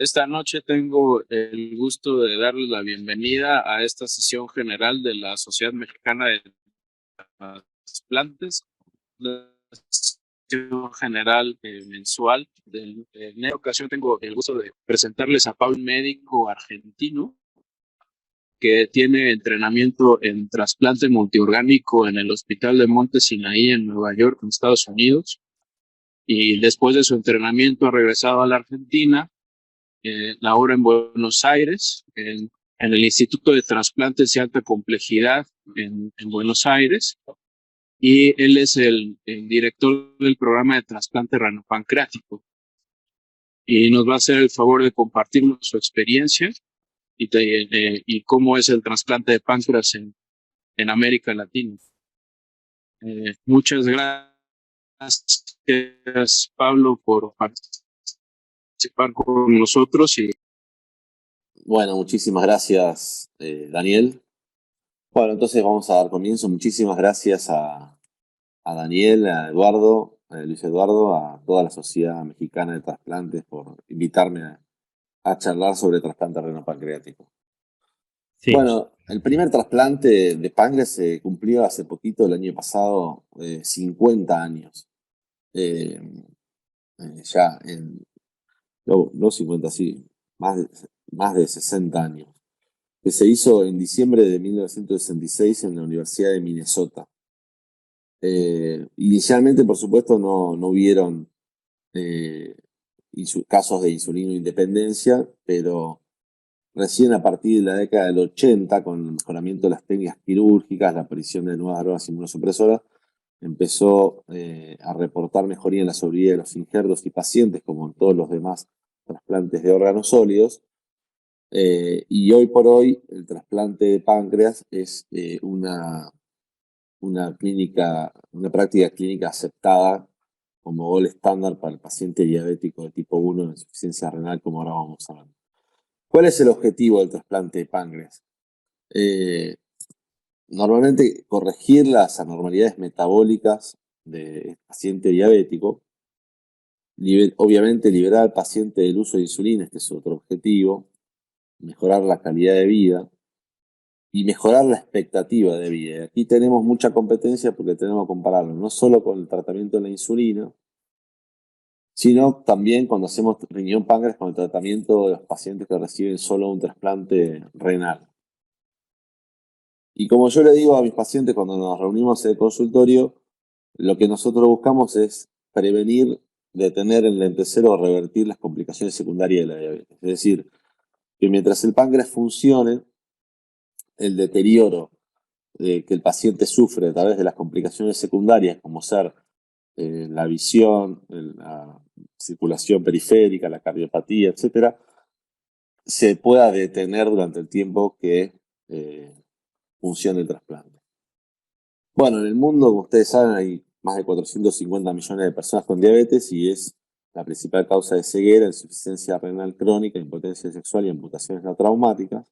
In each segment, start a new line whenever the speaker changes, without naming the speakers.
Esta noche tengo el gusto de darles la bienvenida a esta sesión general de la Sociedad Mexicana de Trasplantes, la sesión general mensual. En esta ocasión tengo el gusto de presentarles a Pablo, un médico argentino que tiene entrenamiento en trasplante multiorgánico en el Hospital de Monte Sinaí en Nueva York, en Estados Unidos. Y después de su entrenamiento ha regresado a la Argentina, labora en Buenos Aires, en el Instituto de Trasplantes y Alta Complejidad en Buenos Aires, y él es el director del programa de trasplante renopancreático. Y nos va a hacer el favor de compartirnos su experiencia y cómo es el trasplante de páncreas en América Latina. Muchas gracias, Pablo, por participar con nosotros.
Bueno, muchísimas gracias, Daniel. Bueno, entonces vamos a dar comienzo. Muchísimas gracias a Daniel, a Eduardo, a Luis Eduardo, a toda la Sociedad Mexicana de Trasplantes por invitarme a charlar sobre trasplante renopancreático.
Sí.
Bueno, el primer trasplante de páncreas se cumplió hace poquito, el año pasado, 50 años. Ya en... No 50, sí, más de 60 años. Que se hizo en diciembre de 1966 en la Universidad de Minnesota. Inicialmente, por supuesto, no hubieron casos de insulino-independencia, pero recién a partir de la década del 80, con el mejoramiento de las técnicas quirúrgicas, la aparición de nuevas drogas inmunosupresoras, empezó a reportar mejoría en la sobrevida de los injertos y pacientes, como en todos los demás trasplantes de órganos sólidos. Y hoy por hoy el trasplante de páncreas es una práctica clínica aceptada como gol estándar para el paciente diabético de tipo 1 de insuficiencia renal, como ahora vamos a ver. ¿Cuál es el objetivo del trasplante de páncreas? Normalmente corregir las anormalidades metabólicas del paciente diabético, obviamente liberar al paciente del uso de insulina, este es otro objetivo, mejorar la calidad de vida y mejorar la expectativa de vida. Aquí tenemos mucha competencia porque tenemos que compararlo no solo con el tratamiento de la insulina, sino también cuando hacemos riñón páncreas con el tratamiento de los pacientes que reciben solo un trasplante renal. Y como yo le digo a mis pacientes cuando nos reunimos en el consultorio, lo que nosotros buscamos es prevenir, detener, enlentecer o revertir las complicaciones secundarias de la diabetes. Es decir, que mientras el páncreas funcione, el deterioro que el paciente sufre a través de las complicaciones secundarias, como ser la visión, la circulación periférica, la cardiopatía, etc., se pueda detener durante el tiempo que funcione el trasplante. Bueno, en el mundo, como ustedes saben, hay más de 450 millones de personas con diabetes y es la principal causa de ceguera, insuficiencia renal crónica, impotencia sexual y amputaciones no traumáticas.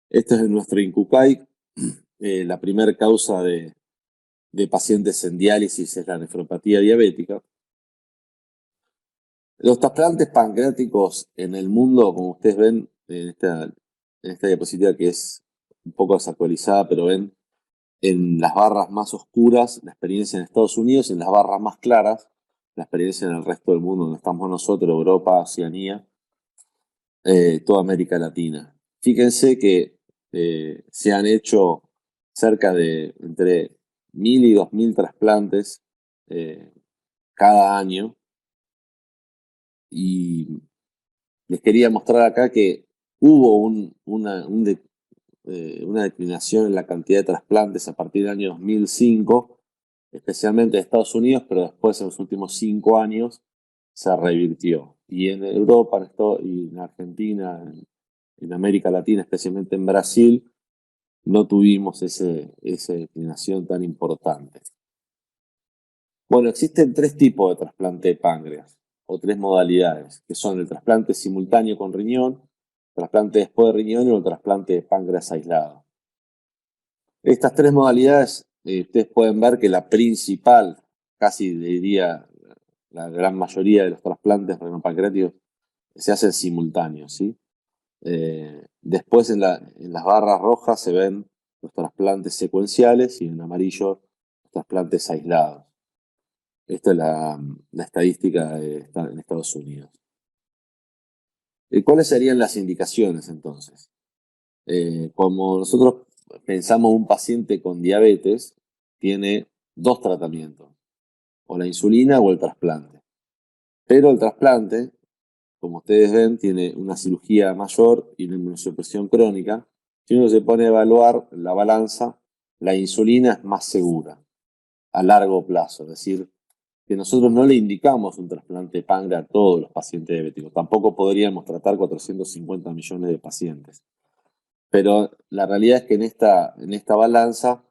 Este es nuestro INCUCAI. La primera causa de pacientes en diálisis es la nefropatía diabética. Los trasplantes pancreáticos en el mundo, como ustedes ven en esta diapositiva que es un poco desactualizada, pero ven en las barras más oscuras la experiencia en Estados Unidos y en las barras más claras la experiencia en el resto del mundo, donde estamos nosotros, Europa, Oceanía, toda América Latina. Fíjense que se han hecho cerca de entre 1.000 y 2.000 trasplantes cada año. Y les quería mostrar acá que hubo una declinación en la cantidad de trasplantes a partir del año 2005, especialmente en Estados Unidos, pero después en los últimos 5 años se revirtió. Y en Europa y en Argentina, en América Latina, especialmente en Brasil, no tuvimos esa declinación tan importante. Bueno, existen 3 tipos de trasplante de páncreas, o 3 modalidades, que son el trasplante simultáneo con riñón, trasplante después de riñón y el trasplante de páncreas aislado. Estas 3 modalidades, ustedes pueden ver que la principal, casi diría la gran mayoría de los trasplantes renopancreáticos, se hacen simultáneos, ¿sí? Después en las barras rojas se ven los trasplantes secuenciales y en amarillo los trasplantes aislados. Esta es la estadística en Estados Unidos. ¿Cuáles serían las indicaciones entonces? Como nosotros pensamos un paciente con diabetes, tiene dos tratamientos, o la insulina o el trasplante. Pero el trasplante, como ustedes ven, tiene una cirugía mayor y una inmunosupresión crónica. Si uno se pone a evaluar la balanza, la insulina es más segura a largo plazo. Es decir, que nosotros no le indicamos un trasplante de páncreas a todos los pacientes diabéticos. Tampoco podríamos tratar 450 millones de pacientes. Pero la realidad es que en esta balanza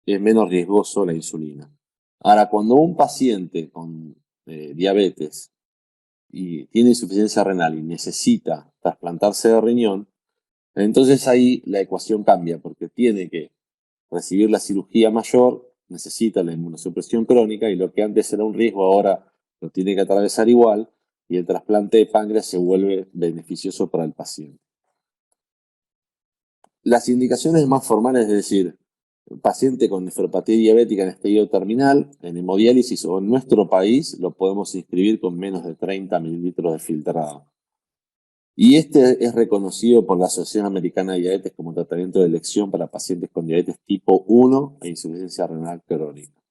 es menos riesgoso la insulina. Ahora, cuando un paciente con diabetes y tiene insuficiencia renal y necesita trasplantarse de riñón, entonces ahí la ecuación cambia porque tiene que recibir la cirugía mayor, necesita la inmunosupresión crónica y lo que antes era un riesgo ahora lo tiene que atravesar igual y el trasplante de páncreas se vuelve beneficioso para el paciente. Las indicaciones más formales, es decir, paciente con nefropatía diabética en estadio terminal, en hemodiálisis o en nuestro país, lo podemos inscribir con menos de 30 mililitros de filtrado. Y este es reconocido por la Asociación Americana de Diabetes como tratamiento de elección para pacientes con diabetes tipo 1 e insuficiencia renal crónica.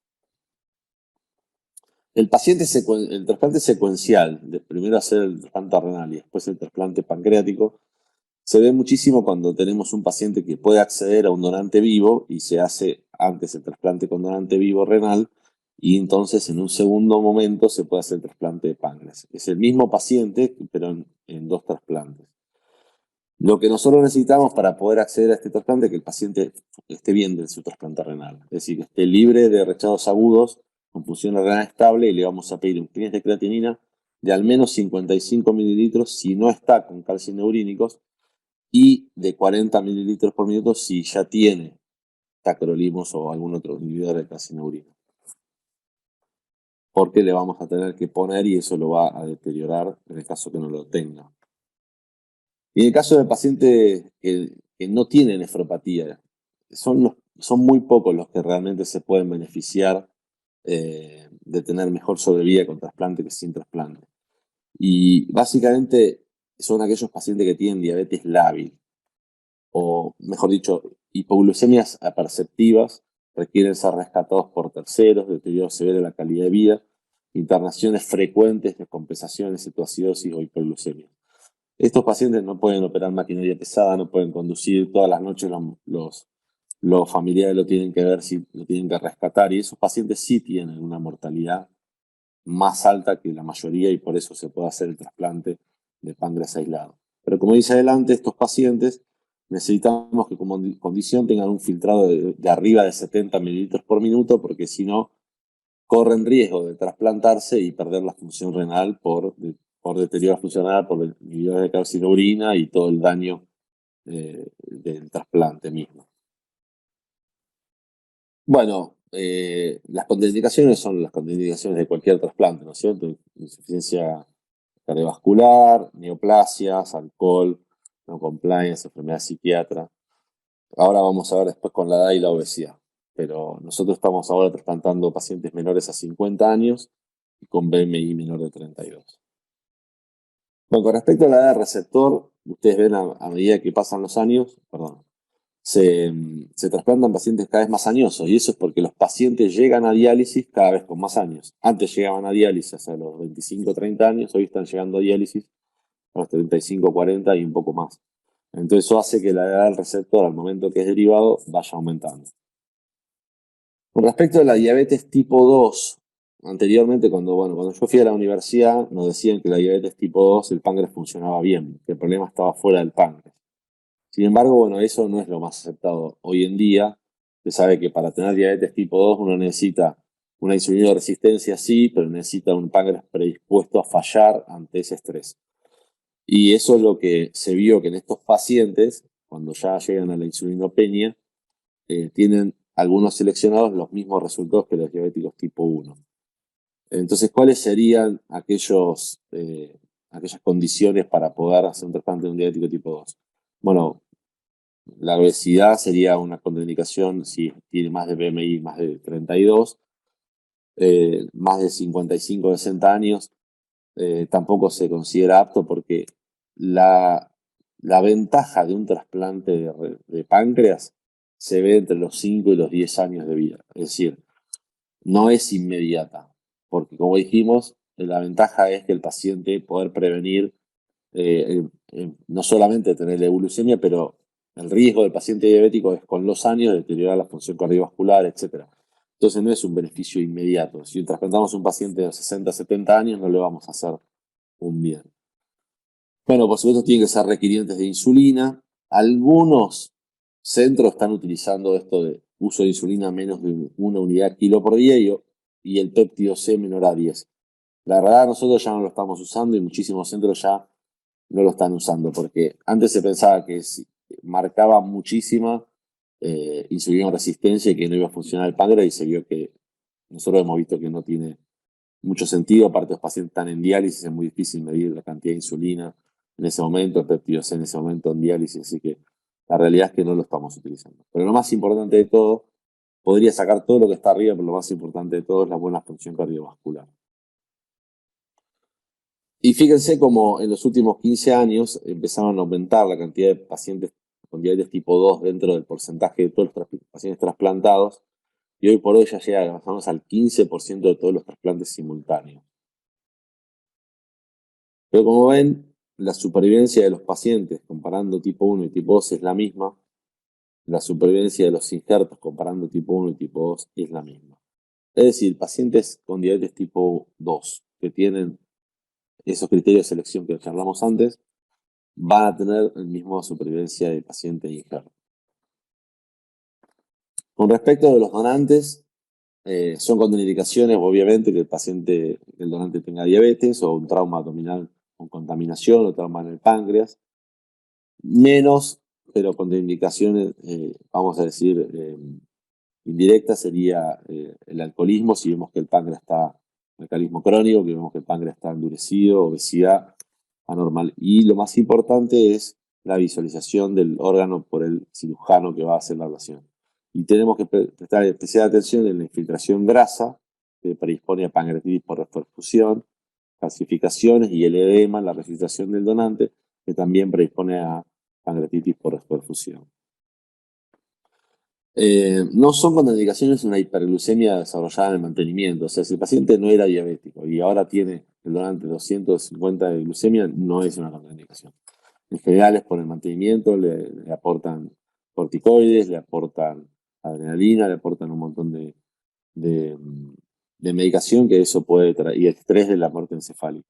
El trasplante secuencial, de primero hacer el trasplante renal y después el trasplante pancreático, se ve muchísimo cuando tenemos un paciente que puede acceder a un donante vivo y se hace antes el trasplante con donante vivo renal y entonces en un segundo momento se puede hacer el trasplante de páncreas. Es el mismo paciente, pero en dos trasplantes. Lo que nosotros necesitamos para poder acceder a este trasplante es que el paciente esté bien de su trasplante renal, es decir, que esté libre de rechazos agudos, con función renal estable, y le vamos a pedir un clínico de creatinina de al menos 55 mililitros si no está con calcineurínicos y de 40 mililitros por minuto si ya tiene tacrolimus o algún otro inhibidor de calcineurina. Porque le vamos a tener que poner y eso lo va a deteriorar en el caso que no lo tenga. Y en el caso de pacientes que no tienen nefropatía, son muy pocos los que realmente se pueden beneficiar de tener mejor sobrevida con trasplante que sin trasplante. Y básicamente son aquellos pacientes que tienen diabetes lábil, o mejor dicho, hipoglucemias aperceptivas, requieren ser rescatados por terceros, deterioro severo de la calidad de vida, internaciones frecuentes, descompensaciones, cetoacidosis o hipoglucemia. Estos pacientes no pueden operar maquinaria pesada, no pueden conducir todas las noches, los familiares lo tienen que ver, si lo tienen que rescatar, y esos pacientes sí tienen una mortalidad más alta que la mayoría y por eso se puede hacer el trasplante de páncreas aislado. Pero como dice adelante, estos pacientes necesitamos que como condición tengan un filtrado de arriba de 70 mililitros por minuto, porque si no, corren riesgo de trasplantarse y perder la función renal por deterioro funcional, por inhibidores de calcineurina y todo el daño del trasplante mismo. Bueno, las contraindicaciones son las contraindicaciones de cualquier trasplante, ¿no es cierto? Insuficiencia cardiovascular, neoplasias, alcohol, no compliance, enfermedad psiquiatra. Ahora vamos a ver después con la edad y la obesidad. Pero nosotros estamos ahora trasplantando pacientes menores a 50 años y con BMI menor de 32. Bueno, con respecto a la edad del receptor, ustedes ven a medida que pasan los años, se trasplantan pacientes cada vez más añosos y eso es porque los pacientes llegan a diálisis cada vez con más años. Antes llegaban a diálisis a los 25, 30 años, hoy están llegando a diálisis a los 35, 40 y un poco más. Entonces eso hace que la edad del receptor al momento que es derivado vaya aumentando. Con respecto a la diabetes tipo 2, anteriormente cuando yo fui a la universidad nos decían que la diabetes tipo 2 el páncreas funcionaba bien, que el problema estaba fuera del páncreas. Sin embargo, bueno, eso no es lo más aceptado hoy en día. Se sabe que para tener diabetes tipo 2 uno necesita una insulina de resistencia, sí, pero necesita un páncreas predispuesto a fallar ante ese estrés. Y eso es lo que se vio que en estos pacientes, cuando ya llegan a la insulinopenia, tienen algunos seleccionados los mismos resultados que los diabéticos tipo 1. Entonces, ¿cuáles serían aquellos aquellas condiciones para poder hacer un trasplante de un diabético tipo 2. Bueno, la obesidad sería una contraindicación si tiene más de BMI, más de 32, más de 55 o 60 años, tampoco se considera apto porque la ventaja de un trasplante de páncreas se ve entre los 5 y los 10 años de vida. Es decir, no es inmediata, porque como dijimos, la ventaja es que el paciente poder prevenir no solamente tener la glucemia, pero el riesgo del paciente diabético es con los años deteriorar la función cardiovascular, etc. Entonces no es un beneficio inmediato. Si trasplantamos a un paciente de 60, 70 años, no le vamos a hacer un bien. Bueno, por supuesto tienen que ser requirientes de insulina. Algunos centros están utilizando esto de uso de insulina menos de 1 unidad kilo por día y el péptido C menor a 10. La verdad, nosotros ya no lo estamos usando y muchísimos centros ya no lo están usando, porque antes se pensaba que marcaba muchísima insulina resistencia y que no iba a funcionar el páncreas, y se vio que nosotros hemos visto que no tiene mucho sentido. Aparte, los pacientes están en diálisis, es muy difícil medir la cantidad de insulina en ese momento, el péptido C en ese momento en diálisis, así que la realidad es que no lo estamos utilizando. Pero lo más importante de todo, podría sacar todo lo que está arriba, pero lo más importante de todo es la buena función cardiovascular. Y fíjense cómo en los últimos 15 años empezaron a aumentar la cantidad de pacientes con diabetes tipo 2 dentro del porcentaje de todos los pacientes trasplantados, y hoy por hoy ya llegamos al 15% de todos los trasplantes simultáneos. Pero como ven, la supervivencia de los pacientes comparando tipo 1 y tipo 2 es la misma. La supervivencia de los injertos comparando tipo 1 y tipo 2 es la misma. Es decir, pacientes con diabetes tipo 2 que tienen esos criterios de selección que charlamos antes, van a tener la misma supervivencia de paciente injerto. Con respecto de los donantes, son contraindicaciones, obviamente, que el donante tenga diabetes o un trauma abdominal con contaminación o trauma en el páncreas. Menos, pero contraindicaciones, vamos a decir, indirectas, sería el alcoholismo, si vemos que el páncreas está, alcoholismo crónico, que vemos que el páncreas está endurecido, obesidad anormal. Y lo más importante es la visualización del órgano por el cirujano que va a hacer la ablación. Y tenemos que prestar especial atención en la infiltración grasa, que predispone a pancreatitis por reperfusión, calcificaciones, y el edema, la refiltración del donante, que también predispone a pancreatitis por reperfusión. No son contraindicaciones una hiperglucemia desarrollada en el mantenimiento. O sea, si el paciente no era diabético y ahora tiene el donante 250 de glucemia, no es una contraindicación. En general es por el mantenimiento, le aportan corticoides, le aportan adrenalina, le aportan un montón de medicación que eso puede traer, y estrés de la muerte encefálica.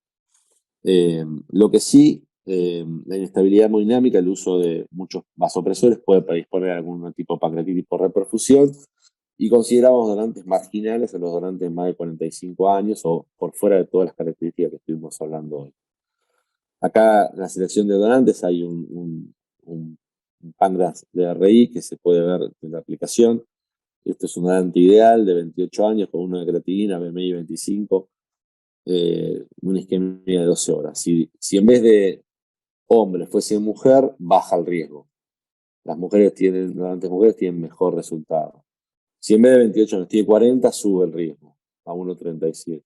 Lo que sí, la inestabilidad hemodinámica, el uso de muchos vasopresores puede predisponer a algún tipo de pancreatitis por reperfusión, y consideramos donantes marginales a los donantes de más de 45 años o por fuera de todas las características que estuvimos hablando hoy. Acá en la selección de donantes hay un páncreas DRI que se puede ver en la aplicación. Este es un donante ideal de 28 años con una creatinina, BMI 25, una isquemia de 12 horas. Si en vez de hombre fuese mujer, baja el riesgo. Las donantes mujeres tienen mejor resultado. Si en vez de 28 años tiene 40, sube el riesgo a 1,37.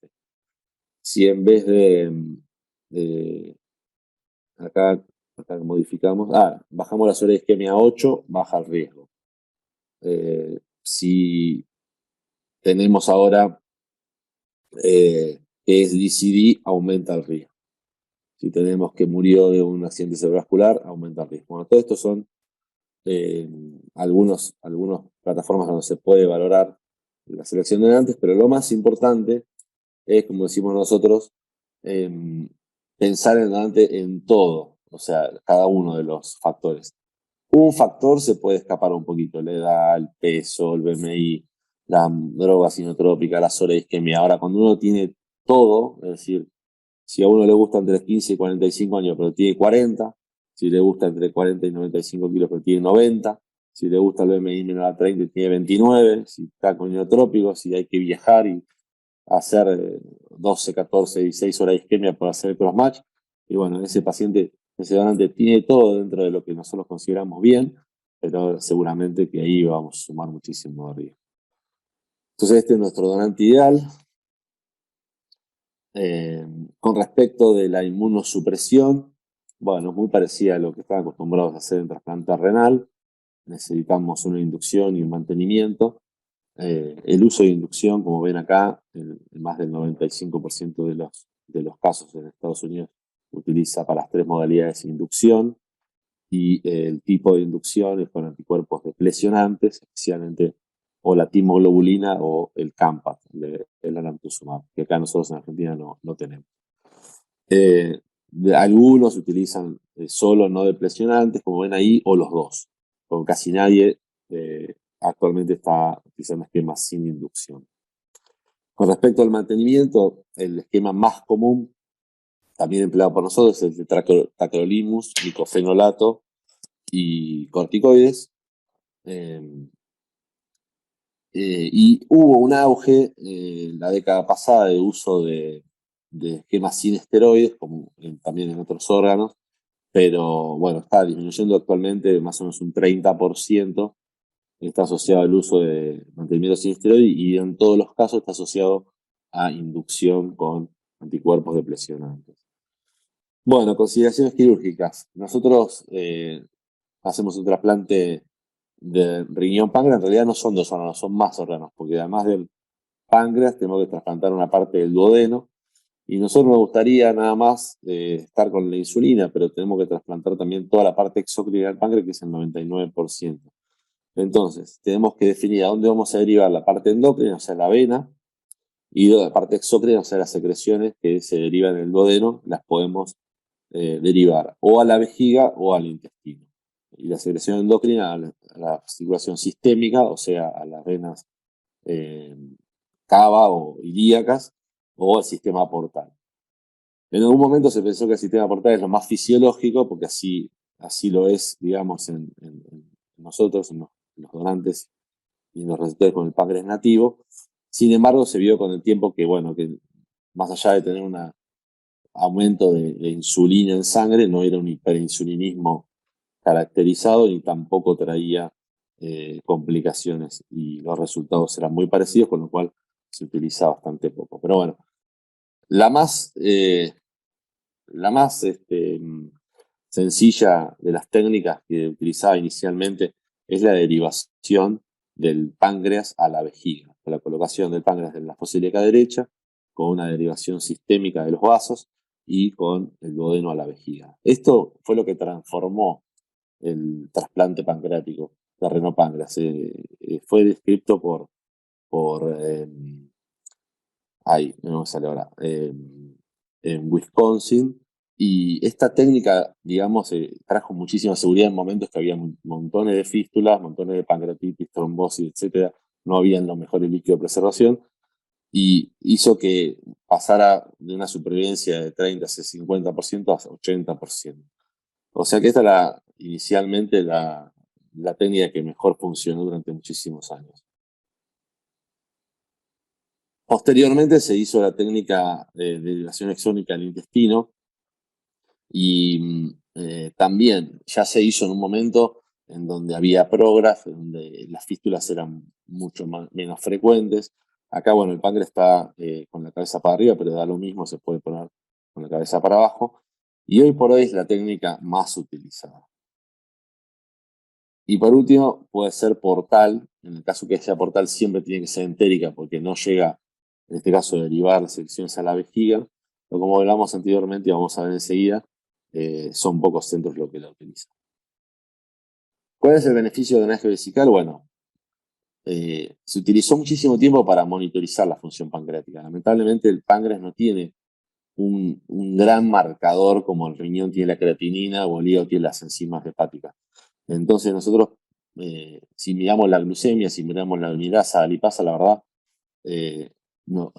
Si en vez de acá modificamos, bajamos la sobre isquemia a 8, baja el riesgo. Si tenemos ahora que es DCD, aumenta el riesgo. Si tenemos que murió de un accidente cerebrovascular, aumenta el riesgo. Bueno, todo esto son algunas plataformas donde se puede valorar la selección de donantes, pero lo más importante es, como decimos nosotros, pensar en el donante en todo, o sea, cada uno de los factores. Un factor se puede escapar un poquito: la edad, el peso, el BMI, la droga sinotrópica, la isquemia. Ahora, cuando uno tiene todo, es decir, si a uno le gusta entre 15 y 45 años, pero tiene 40, si le gusta entre 40 y 95 kilos, pero tiene 90, si le gusta el BMI menor a 30 y tiene 29, si está con inotrópicos, si hay que viajar y hacer 12, 14, 16 horas de isquemia por hacer el crossmatch, Y bueno, ese donante tiene todo dentro de lo que nosotros consideramos bien, pero seguramente que ahí vamos a sumar muchísimo arriba. Entonces este es nuestro donante ideal. Con respecto de la inmunosupresión, bueno, es muy parecida a lo que están acostumbrados a hacer en trasplante renal. Necesitamos una inducción y un mantenimiento. El uso de inducción, como ven acá, más del 95% de los casos en Estados Unidos utiliza para las 3 modalidades de inducción, y el tipo de inducción es con anticuerpos deplecionantes, especialmente o la timoglobulina o el Campa, el alemtuzumab, que acá nosotros en Argentina no tenemos. Algunos utilizan solo no deplecionantes, como ven ahí, o los dos. Con casi nadie actualmente está utilizando esquemas sin inducción. Con respecto al mantenimiento, el esquema más común, también empleado por nosotros, es el de tacrolimus, diclofenolato y corticoides. Y hubo un auge la década pasada de uso de esquemas sin esteroides, como también en otros órganos, pero bueno, está disminuyendo actualmente más o menos un 30%. Está asociado al uso de mantenimiento sin esteroides y en todos los casos está asociado a inducción con anticuerpos deplecionantes. Bueno, consideraciones quirúrgicas. Nosotros hacemos un trasplante de riñón páncreas. En realidad no son 2 órganos, son más órganos, porque además del páncreas tenemos que trasplantar una parte del duodeno, y nosotros nos gustaría nada más estar con la insulina, pero tenemos que trasplantar también toda la parte exócrina del páncreas, que es el 99%. Entonces, tenemos que definir a dónde vamos a derivar la parte endocrina, o sea, la vena, y la parte exócrina, o sea, las secreciones que se derivan en el duodeno, las podemos derivar o a la vejiga o al intestino. Y la secreción endocrina a la circulación sistémica, o sea, a las venas cava o ilíacas, o al sistema portal. En algún momento se pensó que el sistema portal es lo más fisiológico, porque así lo es, digamos, en nosotros, en los donantes y en los receptores con el páncreas nativo. Sin embargo, se vio con el tiempo que, bueno, que más allá de tener un aumento de insulina en sangre, no era un hiperinsulinismo caracterizado y tampoco traía complicaciones, y los resultados eran muy parecidos, con lo cual se utiliza bastante poco. Pero bueno, la más sencilla de las técnicas que utilizaba inicialmente es la derivación del páncreas a la vejiga, con la colocación del páncreas en la fosa ilíaca derecha, con una derivación sistémica de los vasos y con el duodeno a la vejiga. Esto fue lo que transformó el trasplante pancreático de renopáncreas. Fue descrito por no me sale ahora, en Wisconsin, y esta técnica, digamos, trajo muchísima seguridad en momentos que había montones de fístulas, montones de pancreatitis, trombosis, etcétera. No habían los mejores líquidos de preservación, y hizo que pasara de una supervivencia de 30 a 50% a 80%. O sea que esta era inicialmente la técnica que mejor funcionó durante muchísimos años. Posteriormente se hizo la técnica de derivación exónica al intestino, y también ya se hizo en un momento en donde había Prograf, en donde las fístulas eran mucho menos frecuentes. Acá, bueno, el páncreas está con la cabeza para arriba, pero da lo mismo, se puede poner con la cabeza para abajo. Y hoy por hoy es la técnica más utilizada. Y por último, puede ser portal. En el caso que sea portal, siempre tiene que ser entérica, porque no llega, en este caso, a derivar las secciones a la vejiga. Pero como hablamos anteriormente y vamos a ver enseguida, son pocos centros los que la utilizan. ¿Cuál es el beneficio de drenaje vesical? Bueno, se utilizó muchísimo tiempo para monitorizar la función pancreática. Lamentablemente el páncreas no tiene un gran marcador como el riñón tiene la creatinina o el hígado tiene las enzimas hepáticas. Entonces nosotros, si miramos la glucemia, si miramos la urina,sa, la lipasa, la verdad, no,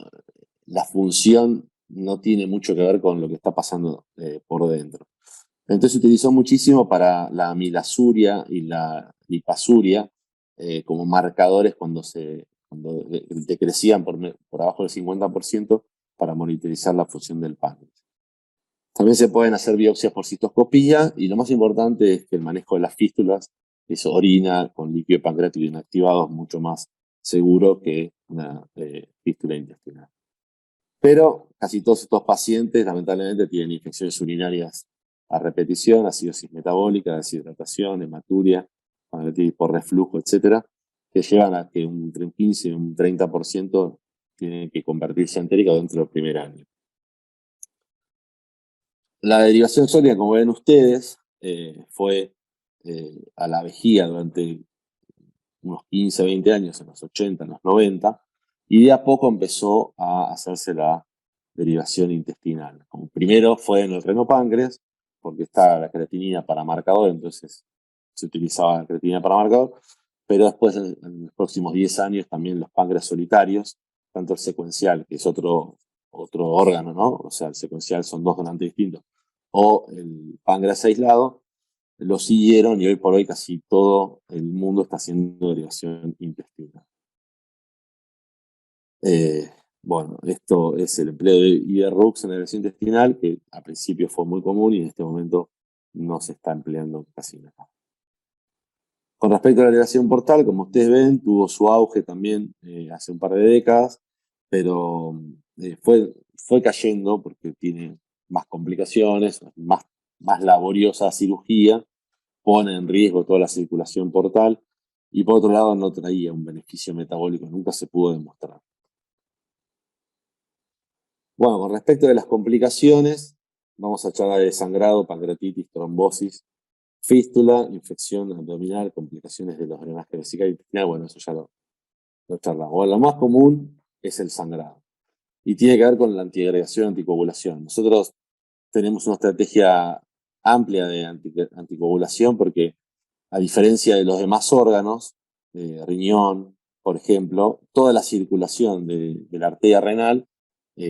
la función no tiene mucho que ver con lo que está pasando por dentro. Entonces se utilizó muchísimo para la amilasuria y la lipasuria como marcadores cuando decrecían por abajo del 50%, para monitorizar la función del páncreas. También se pueden hacer biopsias por cistoscopía y lo más importante es que el manejo de las fístulas, es orina con líquido pancreático inactivado, es mucho más seguro que una fístula intestinal. Pero casi todos estos pacientes lamentablemente tienen infecciones urinarias a repetición, acidosis metabólica, deshidratación, hematuria, pancreatitis por reflujo, etcétera, que llevan a que entre un 15 y un 30% tienen que convertirse en entérica dentro del primer año. La derivación sólida, como ven ustedes, fue a la vejiga durante unos 15, 20 años, en los 80, en los 90, y de a poco empezó a hacerse la derivación intestinal. Como primero fue en el renopáncreas, porque está la creatinina para marcador, entonces se utilizaba la creatinina para marcador, pero después en los próximos 10 años también los páncreas solitarios, tanto el secuencial, que es otro órgano, ¿no? O sea, el secuencial son dos donantes distintos, o el páncreas aislado, lo siguieron y hoy por hoy casi todo el mundo está haciendo derivación intestinal. Bueno, esto es el empleo de Iberrux en la derivación intestinal, que al principio fue muy común y en este momento no se está empleando casi nada. Con respecto a la derivación portal, como ustedes ven, tuvo su auge también hace un par de décadas, pero fue cayendo porque tiene más complicaciones, más laboriosa cirugía, pone en riesgo toda la circulación portal y por otro lado no traía un beneficio metabólico, nunca se pudo demostrar. Bueno, con respecto de las complicaciones, vamos a charlar de sangrado, pancreatitis, trombosis, fístula, infección abdominal, complicaciones de los drenajes vesical y intestinal. Bueno, eso ya lo charlamos. Bueno, lo más común es el sangrado y tiene que ver con la antiagregación, anticoagulación. Nosotros tenemos una estrategia amplia de anticoagulación porque, a diferencia de los demás órganos, riñón, por ejemplo, toda la circulación de la arteria renal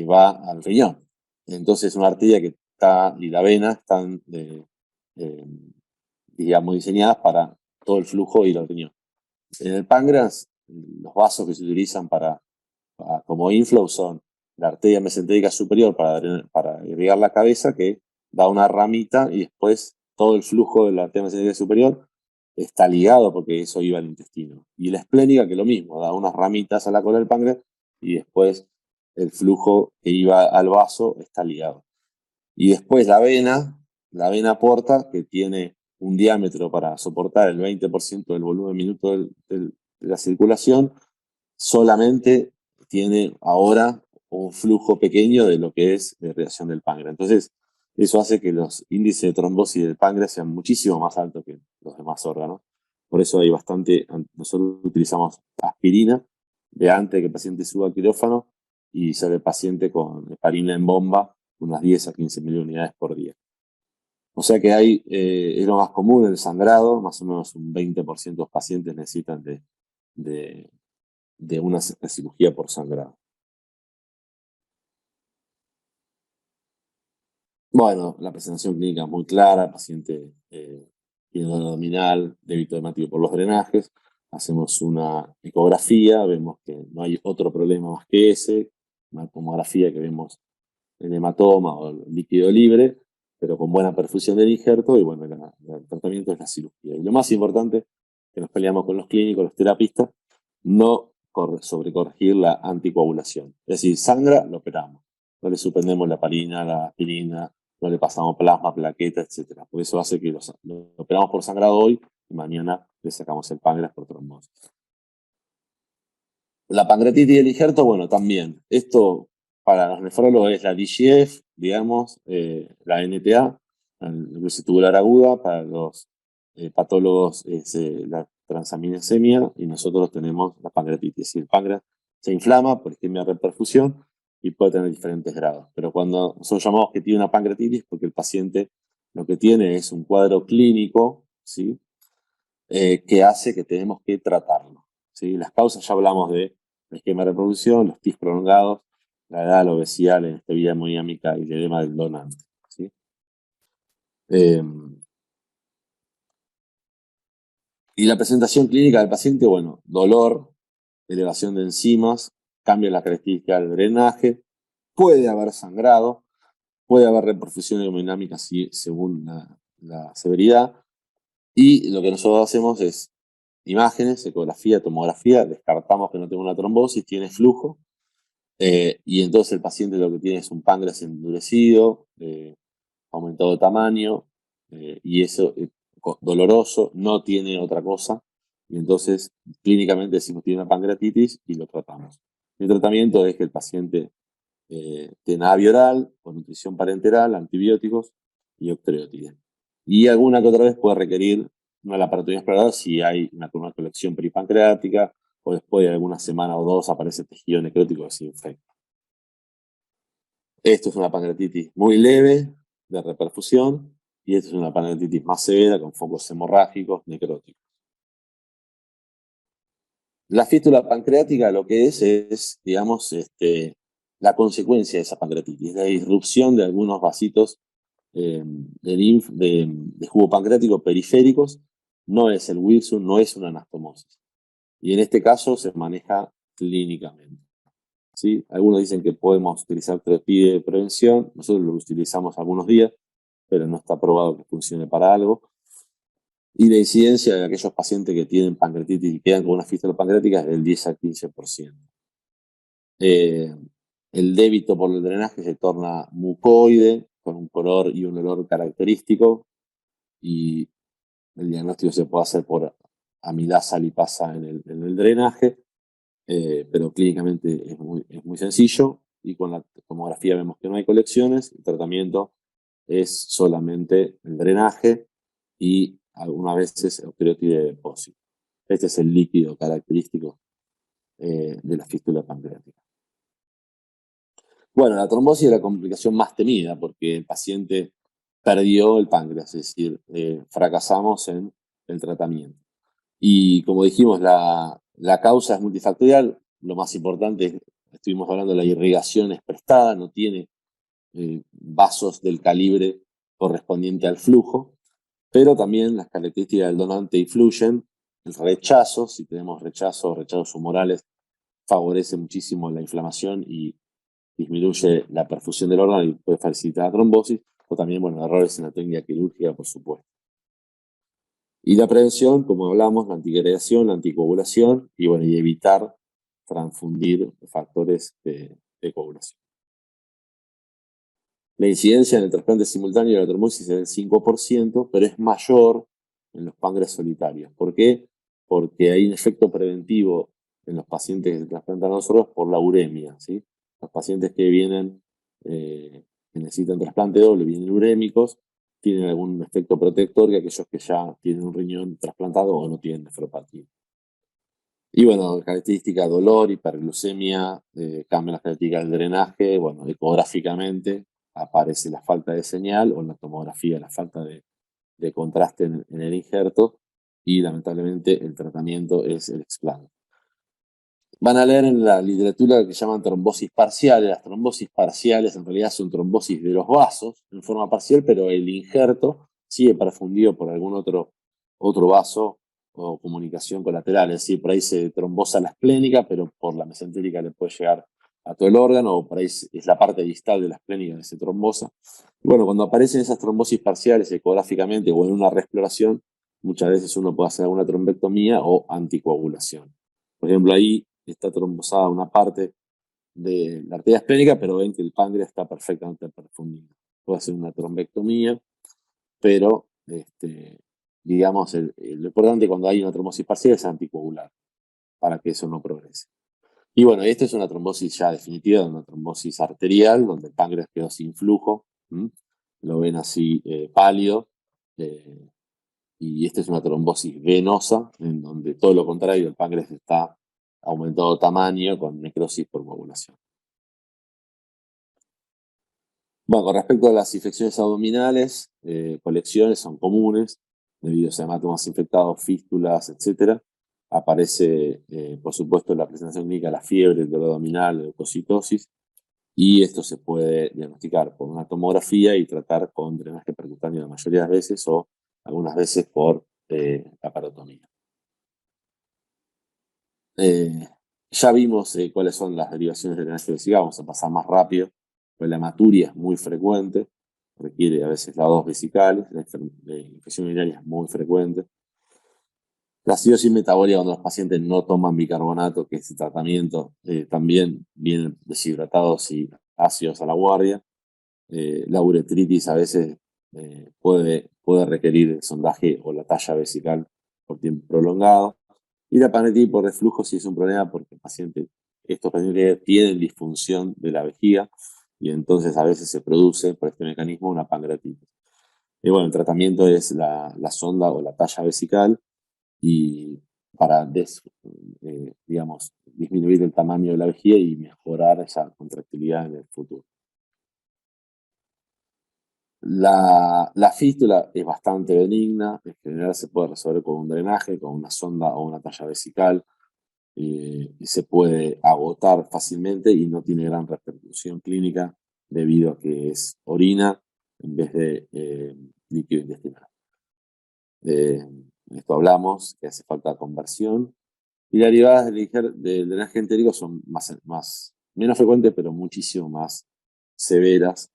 va al riñón. Entonces, una arteria que está y la vena están, digamos, diseñadas para todo el flujo ir al riñón. En el páncreas, los vasos que se utilizan como inflow son la arteria mesentérica superior para irrigar la cabeza, que da una ramita y después todo el flujo de la arteria mesentérica superior está ligado porque eso iba al intestino. Y la esplénica, que lo mismo, da unas ramitas a la cola del páncreas y después el flujo que iba al vaso está ligado. Y después la vena porta, que tiene un diámetro para soportar el 20% del volumen minuto de la circulación, solamente tiene ahora un flujo pequeño de lo que es la irrigación del páncreas. Entonces, eso hace que los índices de trombosis del páncreas sean muchísimo más altos que los demás órganos. Por eso hay nosotros utilizamos aspirina de antes de que el paciente suba al quirófano y sale el paciente con heparina en bomba, unas 10 a 15 mil unidades por día. O sea que es lo más común el sangrado, más o menos un 20% de los pacientes necesitan de una cirugía por sangrado. Bueno, la presentación clínica es muy clara, el paciente tiene dolor abdominal, débito hemático por los drenajes, hacemos una ecografía, vemos que no hay otro problema más que ese, una tomografía que vemos el hematoma o el líquido libre, pero con buena perfusión del injerto y bueno, el tratamiento es la cirugía. Y lo más importante, que nos peleamos con los clínicos, los terapistas, no sobrecorregir la anticoagulación. Es decir, sangra, lo operamos. No le suspendemos la heparina, la aspirina, no le pasamos plasma, plaqueta, etc. Por eso hace que lo operamos por sangrado hoy y mañana le sacamos el páncreas por trombosis. La pancreatitis del injerto, bueno, también. Esto para los nefrólogos es la DGF, digamos, la NTA, la necrosis tubular aguda, para los patólogos es la transaminasemia y nosotros tenemos la pancreatitis. El páncreas se inflama por isquemia de reperfusión y puede tener diferentes grados. Pero cuando nosotros llamamos que tiene una pancreatitis, porque el paciente lo que tiene es un cuadro clínico, ¿sí? Que hace que tenemos que tratarlo, ¿sí? Las causas ya hablamos de la isquemia de reproducción, los tics prolongados, la edad, la obesidad, la inestabilidad hemodinámica y el edema del donante, ¿sí? Y la presentación clínica del paciente, bueno, dolor, elevación de enzimas, cambio en la característica del drenaje, puede haber sangrado, puede haber reperfusión hemodinámica según la severidad. Y lo que nosotros hacemos es imágenes, ecografía, tomografía, descartamos que no tenga una trombosis, tiene flujo, y entonces el paciente lo que tiene es un páncreas endurecido, aumentado de tamaño, y eso es doloroso, no tiene otra cosa, y entonces clínicamente decimos tiene una pancreatitis y lo tratamos. El tratamiento es que el paciente tenga vía oral, con nutrición parenteral, antibióticos y octreotide. Y alguna que otra vez puede requerir una laparotomía exploradora si hay una colección peripancreática o después de alguna semana o dos aparece tejido necrótico que se infecta. Esto es una pancreatitis muy leve de reperfusión y esto es una pancreatitis más severa con focos hemorrágicos necróticos. La fístula pancreática lo que es digamos, la consecuencia de esa pancreatitis, la disrupción de algunos vasitos de jugo pancreático periféricos. No es el Wilson, no es una anastomosis. Y en este caso se maneja clínicamente. ¿Sí? Algunos dicen que podemos utilizar terapia de prevención, nosotros lo utilizamos algunos días, pero no está probado que funcione para algo. Y la incidencia de aquellos pacientes que tienen pancreatitis y quedan con una fístula pancreática es del 10 al 15%. El débito por el drenaje se torna mucoide, con un color y un olor característico, y el diagnóstico se puede hacer por amilasa lipasa en el drenaje, pero clínicamente es muy sencillo, y con la tomografía vemos que no hay colecciones. El tratamiento es solamente el drenaje y algunas veces octreotide de depósito. Este es el líquido característico de la fístula pancreática. Bueno, la trombosis es la complicación más temida porque el paciente perdió el páncreas, es decir, fracasamos en el tratamiento. Y como dijimos, la causa es multifactorial. Lo más importante es, estuvimos hablando de la irrigación es prestada, no tiene vasos del calibre correspondiente al flujo, pero también las características del donante influyen. El rechazo, si tenemos rechazos humorales, favorece muchísimo la inflamación y disminuye la perfusión del órgano y puede facilitar la trombosis, o también, bueno, errores en la técnica quirúrgica, por supuesto. Y la prevención, como hablamos, la antiagregación, la anticoagulación, y bueno, y evitar transfundir factores de coagulación. La incidencia en el trasplante simultáneo de la trombosis es del 5%, pero es mayor en los páncreas solitarios. ¿Por qué? Porque hay un efecto preventivo en los pacientes que se trasplantan a los órganos por la uremia, ¿sí? Los pacientes que vienen, que necesitan trasplante doble, vienen urémicos, tienen algún efecto protector que aquellos que ya tienen un riñón trasplantado o no tienen nefropatía. Y bueno, característica dolor, hiperglucemia, cambian las características del drenaje, bueno, ecográficamente aparece la falta de señal, o en la tomografía la falta de contraste en el injerto, y lamentablemente el tratamiento es el explante. Van a leer en la literatura que llaman trombosis parciales. Las trombosis parciales en realidad son trombosis de los vasos en forma parcial, pero el injerto sigue perfundido por algún otro vaso o comunicación colateral. Es decir, por ahí se trombosa la esplénica, pero por la mesentérica le puede llegar a todo el órgano, o por ahí es la parte distal de la esplénica que se trombosa. Y bueno, cuando aparecen esas trombosis parciales ecográficamente o en una reexploración, muchas veces uno puede hacer alguna trombectomía o anticoagulación. Por ejemplo, ahí está trombosada una parte de la arteria esplénica, pero ven que el páncreas está perfectamente perfundido. Puede hacer una trombectomía, pero digamos, lo importante cuando hay una trombosis parcial es anticoagular, para que eso no progrese. Y bueno, esta es una trombosis ya definitiva, una trombosis arterial, donde el páncreas quedó sin flujo. Lo ven así pálido. Y esta es una trombosis venosa, en donde todo lo contrario, el páncreas está aumentado de tamaño con necrosis por coagulación. Bueno, con respecto a las infecciones abdominales, colecciones son comunes, debido a hematomas infectados, fístulas, etc. Aparece, por supuesto, en la presentación clínica la fiebre, el dolor abdominal, la leucocitosis, y esto se puede diagnosticar por una tomografía y tratar con drenaje percutáneo la mayoría de las veces, o algunas veces por laparotomía. Ya vimos cuáles son las derivaciones del drenaje vesical, vamos a pasar más rápido, pues la hematuria es muy frecuente, requiere a veces lavado vesicales, la infección urinaria es muy frecuente. La acidosis metabólica cuando los pacientes no toman bicarbonato, que es el tratamiento, también vienen deshidratados y ácidos a la guardia. La uretritis a veces puede requerir el sondaje o la talla vesical por tiempo prolongado. Y la pancreatitis por reflujo sí es un problema porque estos pacientes tienen disfunción de la vejiga y entonces a veces se produce por este mecanismo una pancreatitis. Y bueno, el tratamiento es la sonda o la talla vesical y para digamos, disminuir el tamaño de la vejiga y mejorar esa contractilidad en el futuro. La fístula es bastante benigna, en general se puede resolver con un drenaje, con una sonda o una talla vesical, y se puede agotar fácilmente y no tiene gran repercusión clínica debido a que es orina en vez de líquido intestinal. Esto hablamos, que hace falta conversión. Y las derivadas del drenaje entérico son menos frecuentes, pero muchísimo más severas.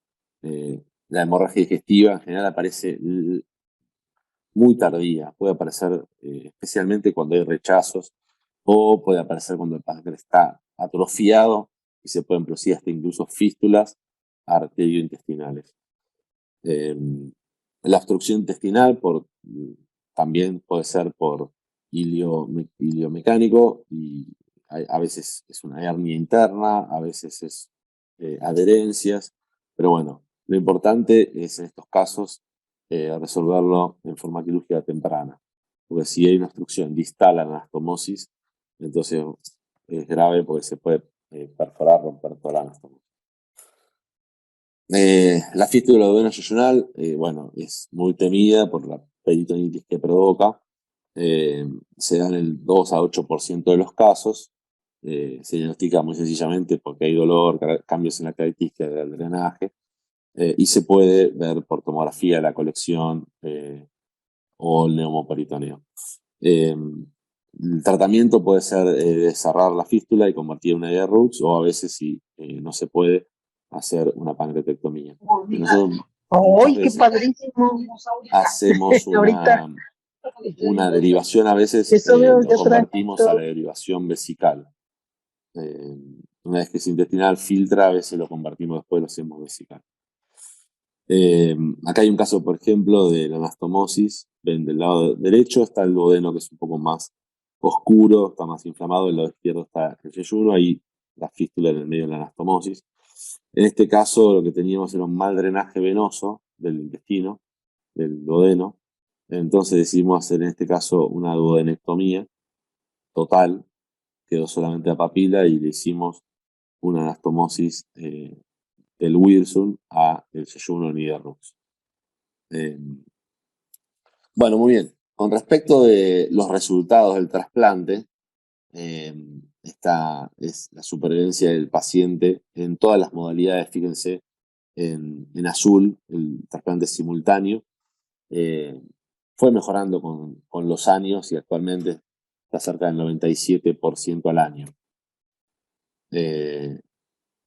La hemorragia digestiva en general aparece muy tardía, puede aparecer especialmente cuando hay rechazos o puede aparecer cuando el páncreas está atrofiado y se pueden producir hasta incluso fístulas arteriointestinales. La obstrucción intestinal también puede ser por hilio mecánico y a veces es una hernia interna, a veces es adherencias, pero bueno, lo importante es en estos casos resolverlo en forma quirúrgica temprana, porque si hay una obstrucción distal a la anastomosis, entonces es grave porque se puede perforar, romper toda la anastomosis. La fístula duodeno-yeyunal, bueno, es muy temida por la peritonitis que provoca. Se da en el 2 a 8% de los casos. Se diagnostica muy sencillamente porque hay dolor, cambios en la característica del drenaje, y se puede ver por tomografía la colección o el neumoperitoneo. El tratamiento puede ser cerrar la fístula y convertir en una Rux, o a veces, si no se puede, hacer una pancreatectomía.
¡Ay, qué padrísimo!
Hacemos una derivación, a veces lo convertimos a la derivación vesical. Una vez que es intestinal, filtra, a veces lo convertimos después, lo hacemos vesical. Acá hay un caso, por ejemplo, de la anastomosis. Ven, del lado derecho está el duodeno, que es un poco más oscuro, está más inflamado. Del lado izquierdo está el yeyuno, ahí la fístula en el medio de la anastomosis. En este caso, lo que teníamos era un mal drenaje venoso del intestino, del duodeno. Entonces decidimos hacer en este caso una duodenectomía total. Quedó solamente la papila y le hicimos una anastomosis del Wirsung a el yeyuno Niederrux. Bueno, muy bien. Con respecto de los resultados del trasplante, esta es la supervivencia del paciente en todas las modalidades. Fíjense en azul, el trasplante simultáneo. Fue mejorando con los años y actualmente está cerca del 97% al año.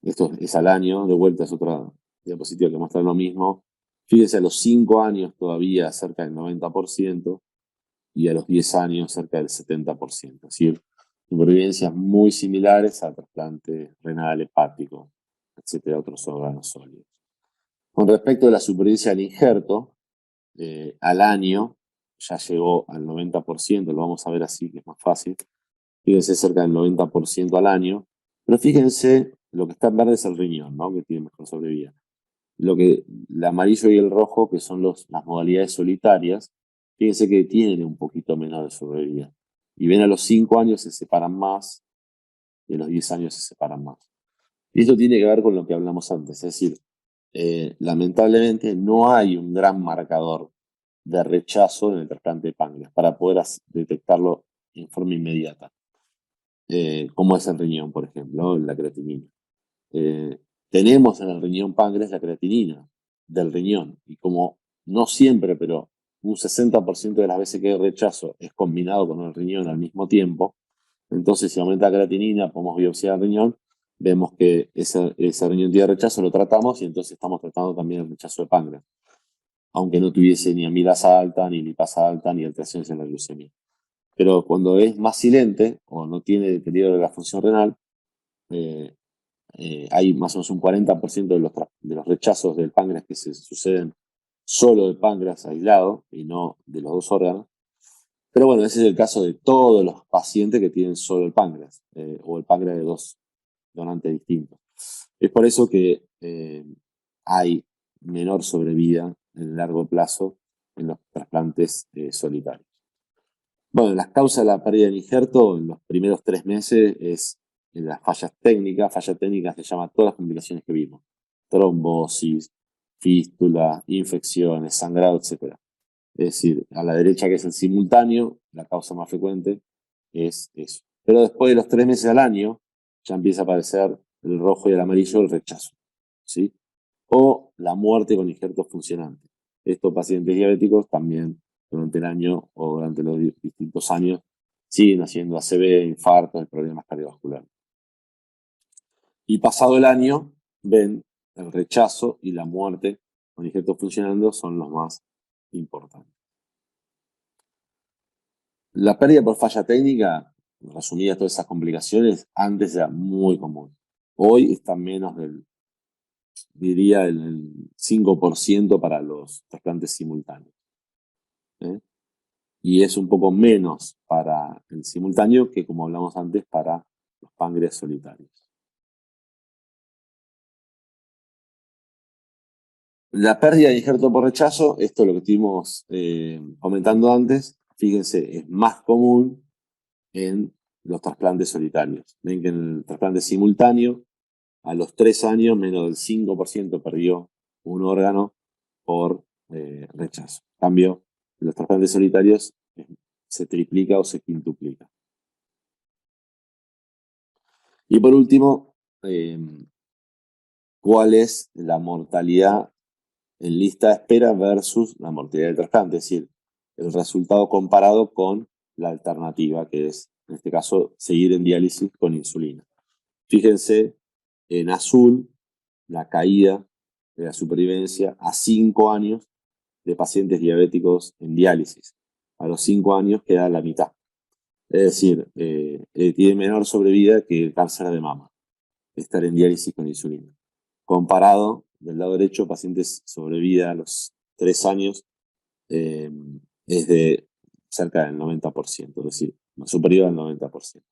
Esto es al año, de vuelta es otra diapositiva que muestra lo mismo. Fíjense, a los 5 años todavía cerca del 90% y a los 10 años cerca del 70%. Es decir, supervivencias muy similares al trasplante renal, hepático, etcétera, otros órganos sólidos. Con respecto a la supervivencia al injerto, al año ya llegó al 90%, lo vamos a ver así, que es más fácil. Fíjense, cerca del 90% al año. Pero fíjense, lo que está en verde es el riñón, ¿no? Que tiene mejor sobrevida. El amarillo y el rojo, que son las modalidades solitarias, fíjense que tienen un poquito menos de sobrevida. Y ven, a los 5 años se separan más y a los 10 años se separan más. Y esto tiene que ver con lo que hablamos antes, es decir, lamentablemente no hay un gran marcador de rechazo en el trasplante de páncreas para poder detectarlo en forma inmediata, como es el riñón, por ejemplo, la creatinina. Tenemos en el riñón páncreas la creatinina del riñón, y como no siempre, pero un 60% de las veces que hay rechazo es combinado con el riñón al mismo tiempo, entonces si aumenta la creatinina, podemos biopsiar el riñón vemos que ese riñón tiene rechazo, lo tratamos y entonces estamos tratando también el rechazo de páncreas, aunque no tuviese ni amilasa alta, ni lipasa alta, ni alteraciones en la glucemia. Pero cuando es más silente o no tiene deterioro de la función renal, hay más o menos un 40% de los rechazos del páncreas que se suceden solo del páncreas aislado y no de los dos órganos. Pero bueno, ese es el caso de todos los pacientes que tienen solo el páncreas o el páncreas de dos donantes distintos. Es por eso que hay menor sobrevida en el largo plazo en los trasplantes solitarios. Bueno, las causas de la pérdida del injerto en los primeros 3 meses es en las fallas técnicas. Falla técnica se llama todas las complicaciones que vimos: trombosis, fístula, infecciones, sangrado, etc. Es decir, a la derecha, que es el simultáneo, la causa más frecuente es eso. Pero después de los 3 meses al año, ya empieza a aparecer el rojo y el amarillo, el rechazo, ¿sí? O la muerte con injertos funcionantes. Estos pacientes diabéticos también durante el año o durante los distintos años siguen haciendo ACV, infartos y problemas cardiovasculares. Y pasado el año, ven el rechazo y la muerte con injertos funcionando son los más importantes. La pérdida por falla técnica, resumidas todas esas complicaciones, antes era muy común. Hoy está menos del, diría, el 5% para los trasplantes simultáneos. Y es un poco menos para el simultáneo que, como hablamos antes, para los páncreas solitarios. La pérdida de injerto por rechazo, esto es lo que estuvimos comentando antes, fíjense, es más común en los trasplantes solitarios. Ven que en el trasplante simultáneo, a los 3 años, menos del 5% perdió un órgano por rechazo. En cambio, en los trasplantes solitarios se triplica o se quintuplica. Y por último, ¿cuál es la mortalidad en lista de espera versus la mortalidad del trasplante? Es decir, el resultado comparado con la alternativa, que es, en este caso, seguir en diálisis con insulina. Fíjense en azul la caída de la supervivencia a 5 años de pacientes diabéticos en diálisis. A los 5 años queda la mitad. Es decir, tiene menor sobrevida que el cáncer de mama, estar en diálisis con insulina. Comparado, del lado derecho, pacientes sobrevida a los 3 años es de cerca del 90%, es decir, superior al 90%.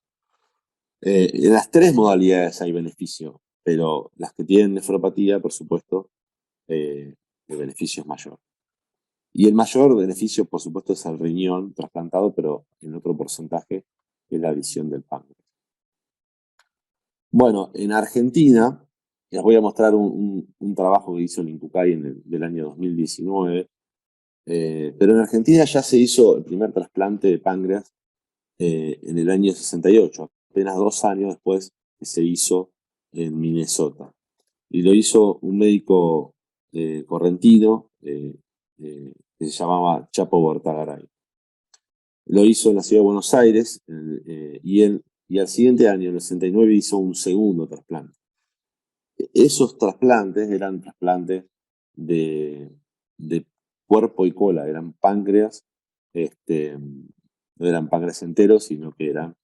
En las 3 modalidades hay beneficio, pero las que tienen nefropatía, por supuesto, el beneficio es mayor. Y el mayor beneficio, por supuesto, es el riñón trasplantado, pero en otro porcentaje es la adición del páncreas. Bueno, en Argentina, les voy a mostrar un trabajo que hizo el INCUCAI del año 2019, pero en Argentina ya se hizo el primer trasplante de páncreas en el año 68, apenas 2 años después que se hizo en Minnesota. Y lo hizo un médico correntino que se llamaba Chapo Bortagaray. Lo hizo en la ciudad de Buenos Aires y al siguiente año, en el 69, hizo un segundo trasplante. Esos trasplantes eran trasplantes de cuerpo y cola, eran páncreas, no eran páncreas enteros, sino que eran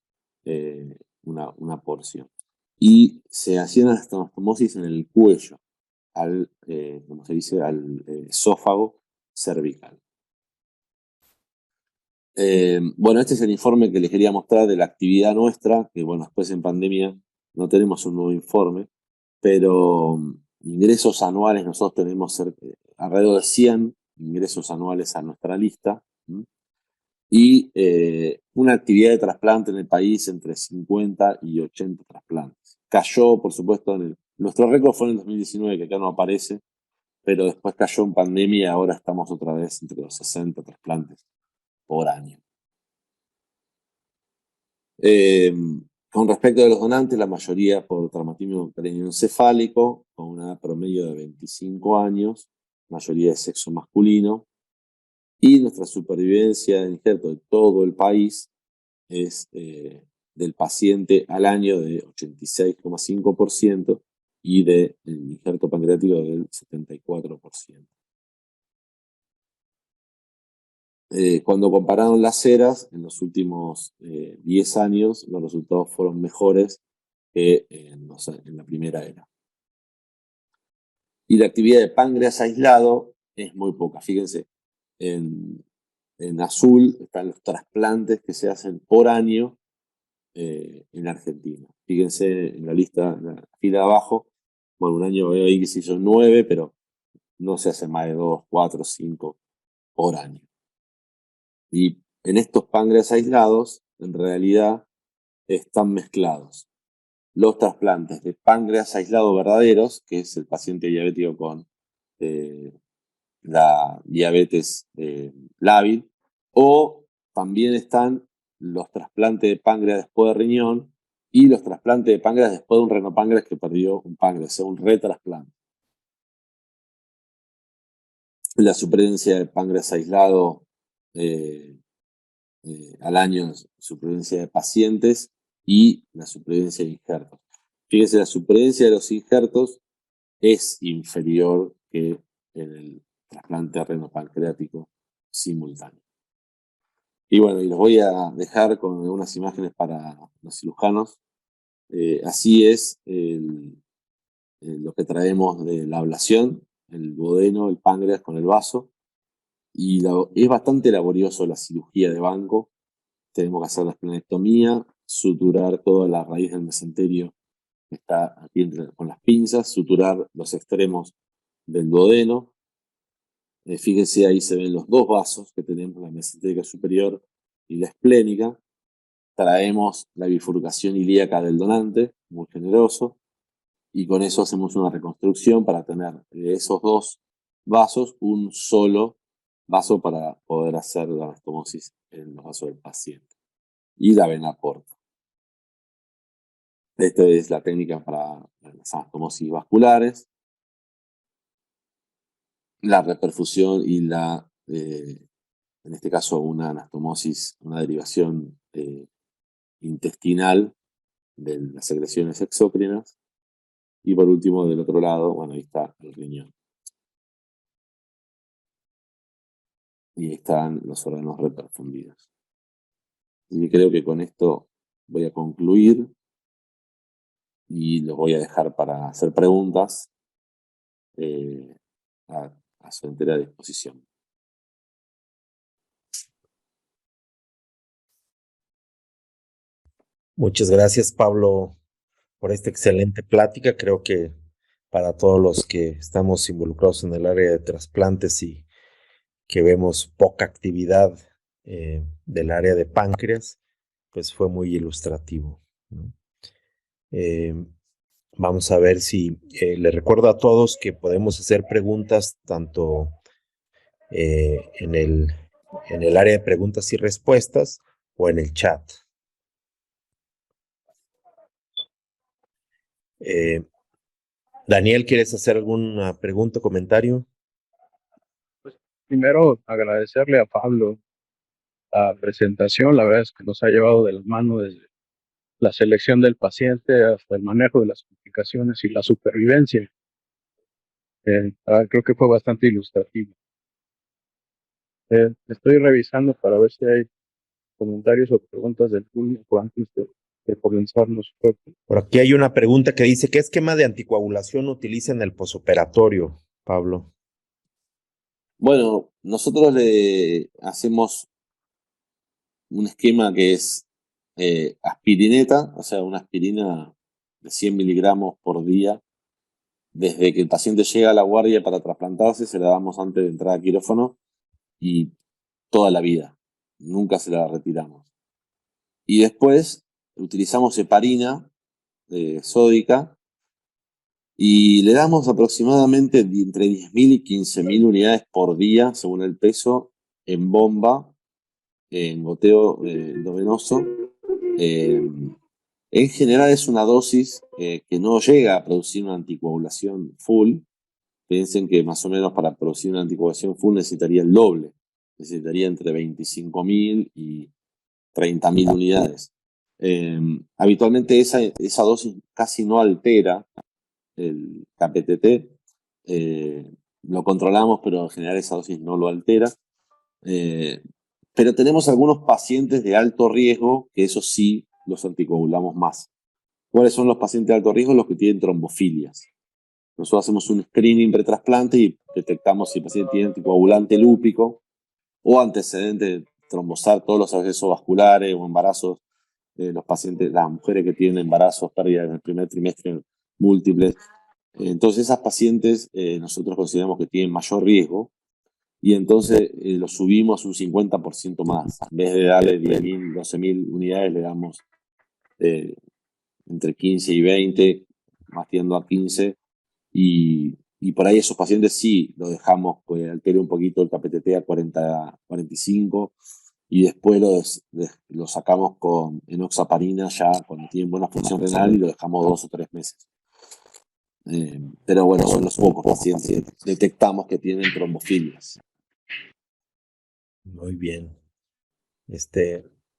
una porción. Y se hacían anastomosis en el cuello, como se dice, al esófago cervical. Bueno, este es el informe que les quería mostrar de la actividad nuestra, que bueno, después en pandemia no tenemos un nuevo informe, pero ingresos anuales, nosotros tenemos alrededor de 100 ingresos anuales a nuestra lista, y una actividad de trasplante en el país entre 50 y 80 trasplantes. Cayó, por supuesto, nuestro récord fue en el 2019, que acá no aparece, pero después cayó en pandemia y ahora estamos otra vez entre los 60 trasplantes por año. Con respecto a los donantes, la mayoría por traumatismo craneoencefálico, con una edad promedio de 25 años, mayoría de sexo masculino, y nuestra supervivencia de injerto de todo el país es del paciente al año de 86,5% y del injerto pancreático del 74%. Cuando compararon las eras, en los últimos 10 años, los resultados fueron mejores que en la primera era. Y la actividad de páncreas aislado es muy poca. Fíjense, en azul están los trasplantes que se hacen por año en Argentina. Fíjense en la lista, en la fila de abajo, bueno, un año veo ahí que se hizo 9, pero no se hace más de 2, 4, 5 por año. Y en estos páncreas aislados, en realidad, están mezclados los trasplantes de páncreas aislado verdaderos, que es el paciente diabético con la diabetes lábil, o también están los trasplantes de páncreas después de riñón y los trasplantes de páncreas después de un renopáncreas que perdió un páncreas, o sea, un retrasplante. La supervivencia de páncreas aislado al año, supervivencia de pacientes y la supervivencia de injertos. Fíjense, la supervivencia de los injertos es inferior que en el trasplante renopancreático simultáneo. Y bueno, y los voy a dejar con algunas imágenes para los cirujanos. Así es lo que traemos de la ablación, el duodeno, el páncreas con el vaso. Y es bastante laborioso la cirugía de banco. Tenemos que hacer la esplenectomía, suturar toda la raíz del mesenterio que está aquí con las pinzas, suturar los extremos del duodeno. Fíjense, ahí se ven los dos vasos que tenemos, la mesentérica superior y la esplénica. Traemos la bifurcación ilíaca del donante, muy generoso, y con eso hacemos una reconstrucción para tener de esos dos vasos un solo vaso para poder hacer la anastomosis en los vasos del paciente. Y la vena porta. Esta es la técnica para las anastomosis vasculares. La reperfusión y en este caso una anastomosis, una derivación intestinal de las secreciones exócrinas. Y por último, del otro lado, bueno, ahí está el riñón. Y ahí están los órganos reperfundidos. Y creo que con esto voy a concluir y los voy a dejar para hacer preguntas a su entera disposición.
Muchas gracias, Pablo, por esta excelente plática. Creo que para todos los que estamos involucrados en el área de trasplantes y que vemos poca actividad del área de páncreas, pues fue muy ilustrativo, ¿no? Vamos a ver si le recuerdo a todos que podemos hacer preguntas tanto en el área de preguntas y respuestas o en el chat. Daniel, ¿quieres hacer alguna pregunta o comentario?
Pues primero agradecerle a Pablo la presentación. La verdad es que nos ha llevado de la mano desde la selección del paciente hasta el manejo de las complicaciones y la supervivencia. Creo que fue bastante ilustrativo. Estoy revisando para ver si hay comentarios o preguntas del público antes de comenzarnos.
Por aquí hay una pregunta que dice: ¿qué esquema de anticoagulación utiliza en el posoperatorio, Pablo?
Bueno, nosotros le hacemos un esquema que es aspirineta, o sea, una aspirina de 100 miligramos por día. Desde que el paciente llega a la guardia para trasplantarse, se la damos antes de entrar a quirófano y toda la vida. Nunca se la retiramos. Y después utilizamos heparina sódica y le damos aproximadamente entre 10.000 y 15.000 unidades por día, según el peso, en bomba, en goteo endovenoso. En general es una dosis que no llega a producir una anticoagulación full. Piensen que más o menos para producir una anticoagulación full necesitaría el doble. Necesitaría entre 25.000 y 30.000 unidades. Habitualmente esa dosis casi no altera el KPTT. Lo controlamos, pero en general esa dosis no lo altera. Pero tenemos algunos pacientes de alto riesgo que eso sí los anticoagulamos más. ¿Cuáles son los pacientes de alto riesgo? Los que tienen trombofilias. Nosotros hacemos un screening pretrasplante y detectamos si el paciente tiene anticoagulante lúpico o antecedente de trombosar todos los accesos vasculares o embarazos. Los pacientes, las mujeres que tienen embarazos, pérdidas en el primer trimestre múltiples. Entonces, esas pacientes nosotros consideramos que tienen mayor riesgo y entonces lo subimos un 50% más. En vez de darle 10.000, 12.000 unidades, le damos entre 15 y 20, más tiendo a 15. Y por ahí esos pacientes sí lo dejamos, pues altere un poquito el KPTT a 40, 45 y después lo sacamos con enoxaparina ya cuando tienen buena función renal y lo dejamos 2 o 3 meses. Pero bueno, son los pocos pacientes que detectamos que tienen trombofilias.
Muy bien.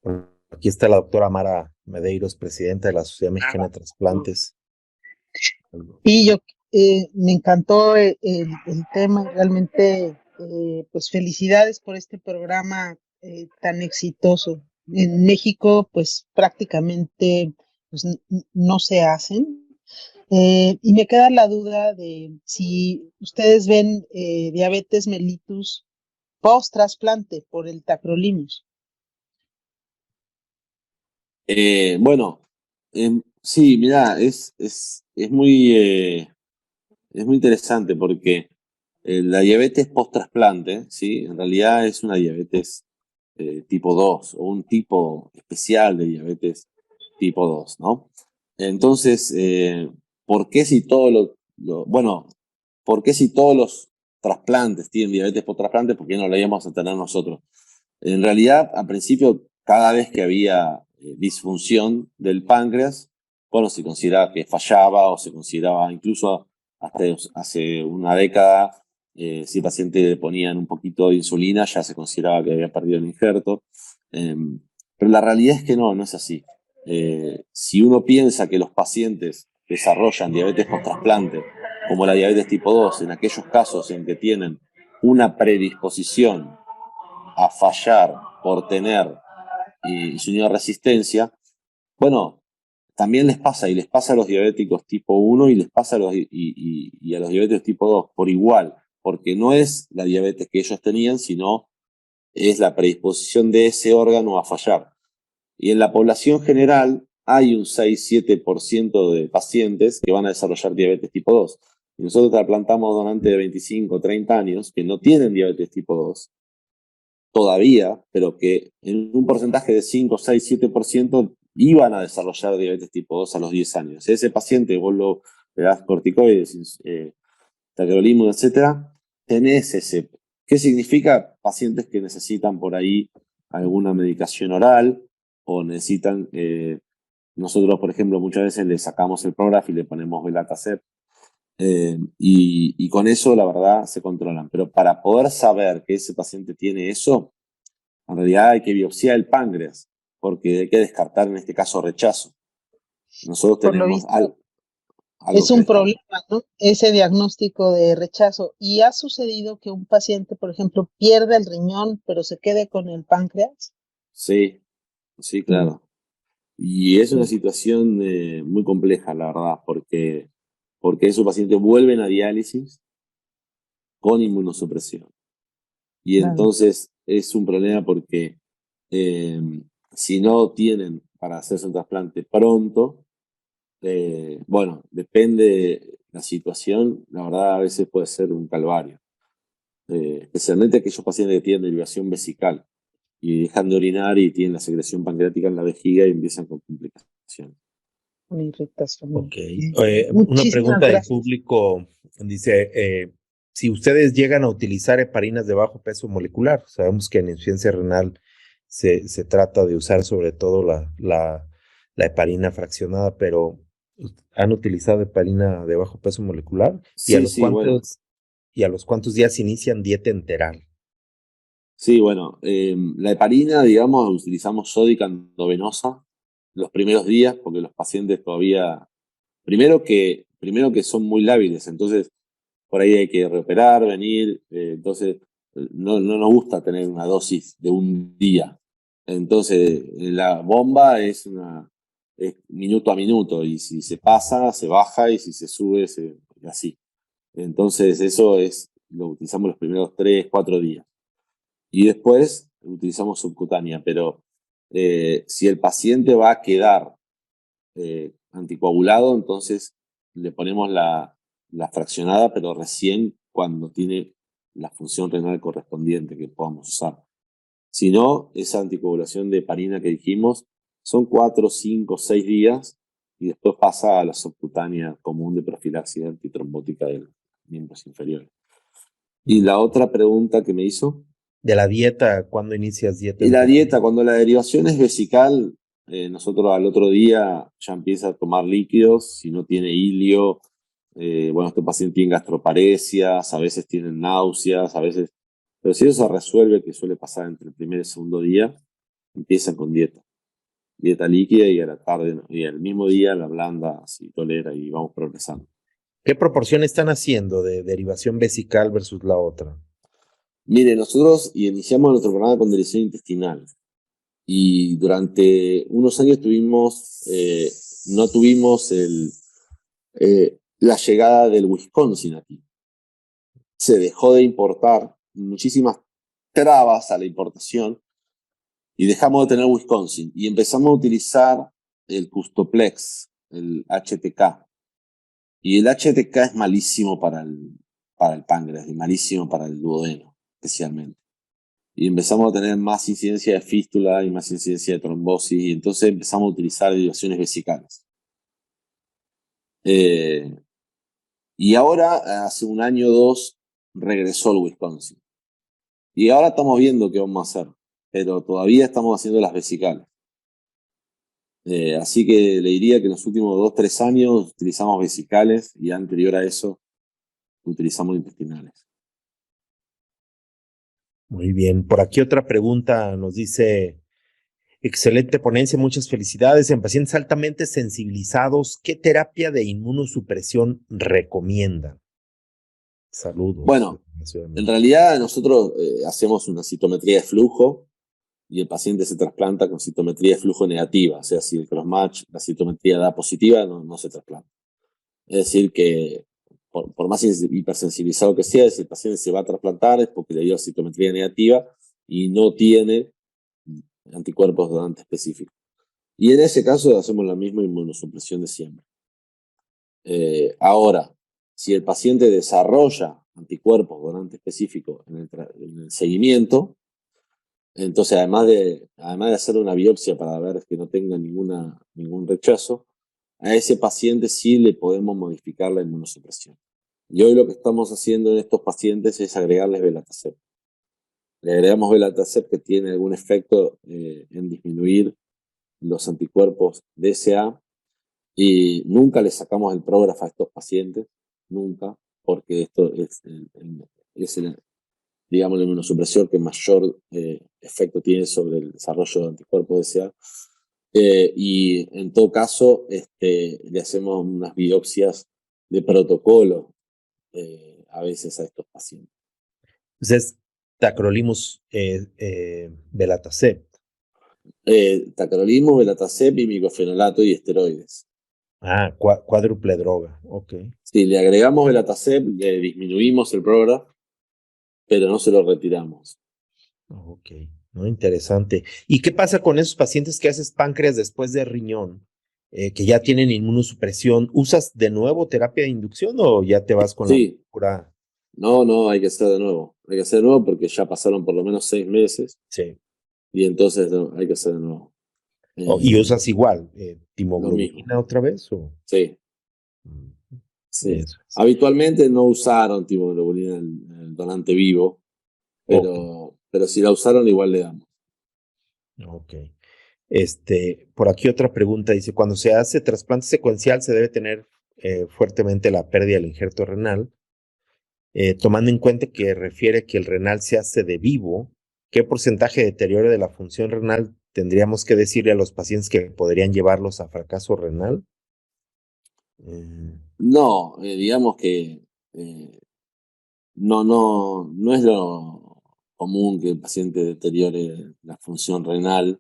Bueno, aquí está la doctora Mara Medeiros, presidenta de la Sociedad Mexicana de Trasplantes.
Y yo me encantó el tema y realmente pues felicidades por este programa tan exitoso. En México pues prácticamente pues, no se hacen. Y me queda la duda de si ustedes ven diabetes mellitus post-trasplante por el tacrolimus.
Bueno, sí, mirá, es muy interesante porque la diabetes post-trasplante, ¿sí? En realidad es una diabetes tipo 2 o un tipo especial de diabetes tipo 2, ¿no? Entonces, ¿por qué si ¿por qué si todos los trasplantes tienen diabetes post-trasplante, por qué no la íbamos a tener nosotros? En realidad, al principio, cada vez que había disfunción del páncreas, bueno, se consideraba que fallaba o se consideraba incluso hasta hace una década, si el paciente le ponían un poquito de insulina, ya se consideraba que había perdido el injerto. Pero la realidad es que no es así. Si uno piensa que los pacientes desarrollan diabetes post-trasplante, como la diabetes tipo 2, en aquellos casos en que tienen una predisposición a fallar por tener insulino-resistencia, bueno, también les pasa, y les pasa a los diabéticos tipo 1 y les pasa a los diabéticos tipo 2 por igual, porque no es la diabetes que ellos tenían, sino es la predisposición de ese órgano a fallar. Y en la población general hay un 6-7% de pacientes que van a desarrollar diabetes tipo 2. Y nosotros trasplantamos donantes de 25 o 30 años que no tienen diabetes tipo 2 todavía, pero que en un porcentaje de 5, 6, 7% iban a desarrollar diabetes tipo 2 a los 10 años. Ese paciente, vos le das corticoides, tacrolimus, etcétera, tenés ese. ¿Qué significa? Pacientes que necesitan por ahí alguna medicación oral o necesitan, nosotros, por ejemplo, muchas veces le sacamos el Prograf y le ponemos Velatacept. Y con eso, la verdad, se controlan. Pero para poder saber que ese paciente tiene eso, en realidad hay que biopsiar el páncreas, porque hay que descartar en este caso rechazo. Nosotros
Por lo
tenemos
visto,
algo
es
que
un
descartar.
problema, ¿no? Ese diagnóstico de rechazo. ¿Y ha sucedido que un paciente, por ejemplo, pierda el riñón, pero se quede con el páncreas?
Sí, sí, claro. Y es una situación muy compleja, la verdad, porque esos pacientes vuelven a diálisis con inmunosupresión. Y
Claro.
entonces es un problema porque si no tienen para hacerse un trasplante pronto, bueno, depende de la situación, la verdad a veces puede ser un calvario. Especialmente aquellos pacientes que tienen derivación vesical y dejan de orinar y tienen la secreción pancreática en la vejiga y empiezan con complicaciones.
Una irritación.
Ok. Una
Muchísimas
pregunta del
gracias.
público dice, si ustedes llegan a utilizar heparinas de bajo peso molecular, sabemos que en insuficiencia renal se trata de usar sobre todo la heparina fraccionada, pero ¿han utilizado heparina de bajo peso molecular?
Sí, sí, bueno.
¿Y a los cuántos días inician dieta enteral?
Sí, bueno, la heparina, digamos, utilizamos sódica endovenosa los primeros días, porque los pacientes todavía, primero que son muy lábiles, entonces por ahí hay que reoperar, venir, entonces no nos gusta tener una dosis de un día. Entonces la bomba es minuto a minuto, y si se pasa, se baja, y si se sube, así. Entonces eso lo utilizamos los primeros 3, 4 días. Y después utilizamos subcutánea, pero si el paciente va a quedar anticoagulado, entonces le ponemos la fraccionada, pero recién cuando tiene la función renal correspondiente que podamos usar. Si no, esa anticoagulación de heparina que dijimos son 4, 5, 6 días, y después pasa a la subcutánea común de profilaxis antitrombótica de los miembros inferiores. Y la otra pregunta que me hizo...
De la dieta, ¿cuándo inicias dieta?
Y la dieta, cuando la derivación es vesical, nosotros al otro día ya empieza a tomar líquidos. Si no tiene ilio, este paciente tiene gastroparesias, a veces tienen náuseas, a veces... Pero si eso se resuelve, que suele pasar entre el primer y el segundo día, empiezan con dieta. Dieta líquida, y a la tarde, y al mismo día la blanda, si tolera, y vamos progresando.
¿Qué proporción están haciendo de derivación vesical versus la otra?
Mire, nosotros iniciamos nuestro programa con derivación intestinal, y durante unos años no tuvimos la llegada del Wisconsin aquí. Se dejó de importar, muchísimas trabas a la importación, y dejamos de tener Wisconsin, y empezamos a utilizar el Custoplex, el HTK. Y el HTK es malísimo para el páncreas, y malísimo para el duodeno, especialmente. Y empezamos a tener más incidencia de fístula y más incidencia de trombosis, y entonces empezamos a utilizar derivaciones vesicales. Y ahora, hace un año o 2, regresó el Wisconsin. Y ahora estamos viendo qué vamos a hacer, pero todavía estamos haciendo las vesicales. Así que le diría que en los últimos 2, 3 años utilizamos vesicales, y anterior a eso utilizamos intestinales.
Muy bien. Por aquí otra pregunta nos dice: excelente ponencia, muchas felicidades. En pacientes altamente sensibilizados, ¿qué terapia de inmunosupresión recomiendan? Saludos.
Bueno, en realidad nosotros hacemos una citometría de flujo, y el paciente se trasplanta con citometría de flujo negativa. O sea, si el crossmatch, la citometría da positiva, no se trasplanta. Es decir, que por más hipersensibilizado que sea, si el paciente se va a trasplantar es porque le dio citometría negativa y no tiene anticuerpos donante específicos. Y en ese caso hacemos la misma inmunosupresión de siempre. Ahora, si el paciente desarrolla anticuerpos donante específicos en el seguimiento, entonces además de hacer una biopsia para ver que no tenga ningún rechazo, a ese paciente sí le podemos modificar la inmunosupresión. Y hoy lo que estamos haciendo en estos pacientes es agregarles belatacept. Le agregamos belatacept, que tiene algún efecto en disminuir los anticuerpos DSA, y nunca le sacamos el prógrafo a estos pacientes, nunca, porque esto es digamos, la inmunosupresión que mayor efecto tiene sobre el desarrollo de anticuerpos DSA. Y en todo caso, le hacemos unas biopsias de protocolo a veces a estos pacientes.
Entonces, tacrolimus, belatacept.
Tacrolimus, belatacept y micofenolato y esteroides.
Cuádruple droga, ok.
Si le agregamos belatacept, le disminuimos el programa, pero no se lo retiramos.
Ok, no, interesante. ¿Y qué pasa con esos pacientes que haces páncreas después de riñón, que ya tienen inmunosupresión? ¿Usas de nuevo terapia de inducción o ya te vas con la pura?
No, hay que hacer de nuevo. Hay que hacer de nuevo porque ya pasaron por lo menos 6 meses.
Sí.
Y entonces hay que hacer de nuevo.
¿Y usas igual timoglobulina otra vez? ¿O?
Sí. Sí. Habitualmente no usaron timoglobulina en el donante vivo, pero si la usaron, igual le damos.
Ok. Por aquí otra pregunta dice: cuando se hace trasplante secuencial se debe tener fuertemente la pérdida del injerto renal, tomando en cuenta que refiere que el renal se hace de vivo. ¿Qué porcentaje de deterioro de la función renal tendríamos que decirle a los pacientes que podrían llevarlos a fracaso renal.
No, digamos que no es lo común que el paciente deteriore la función renal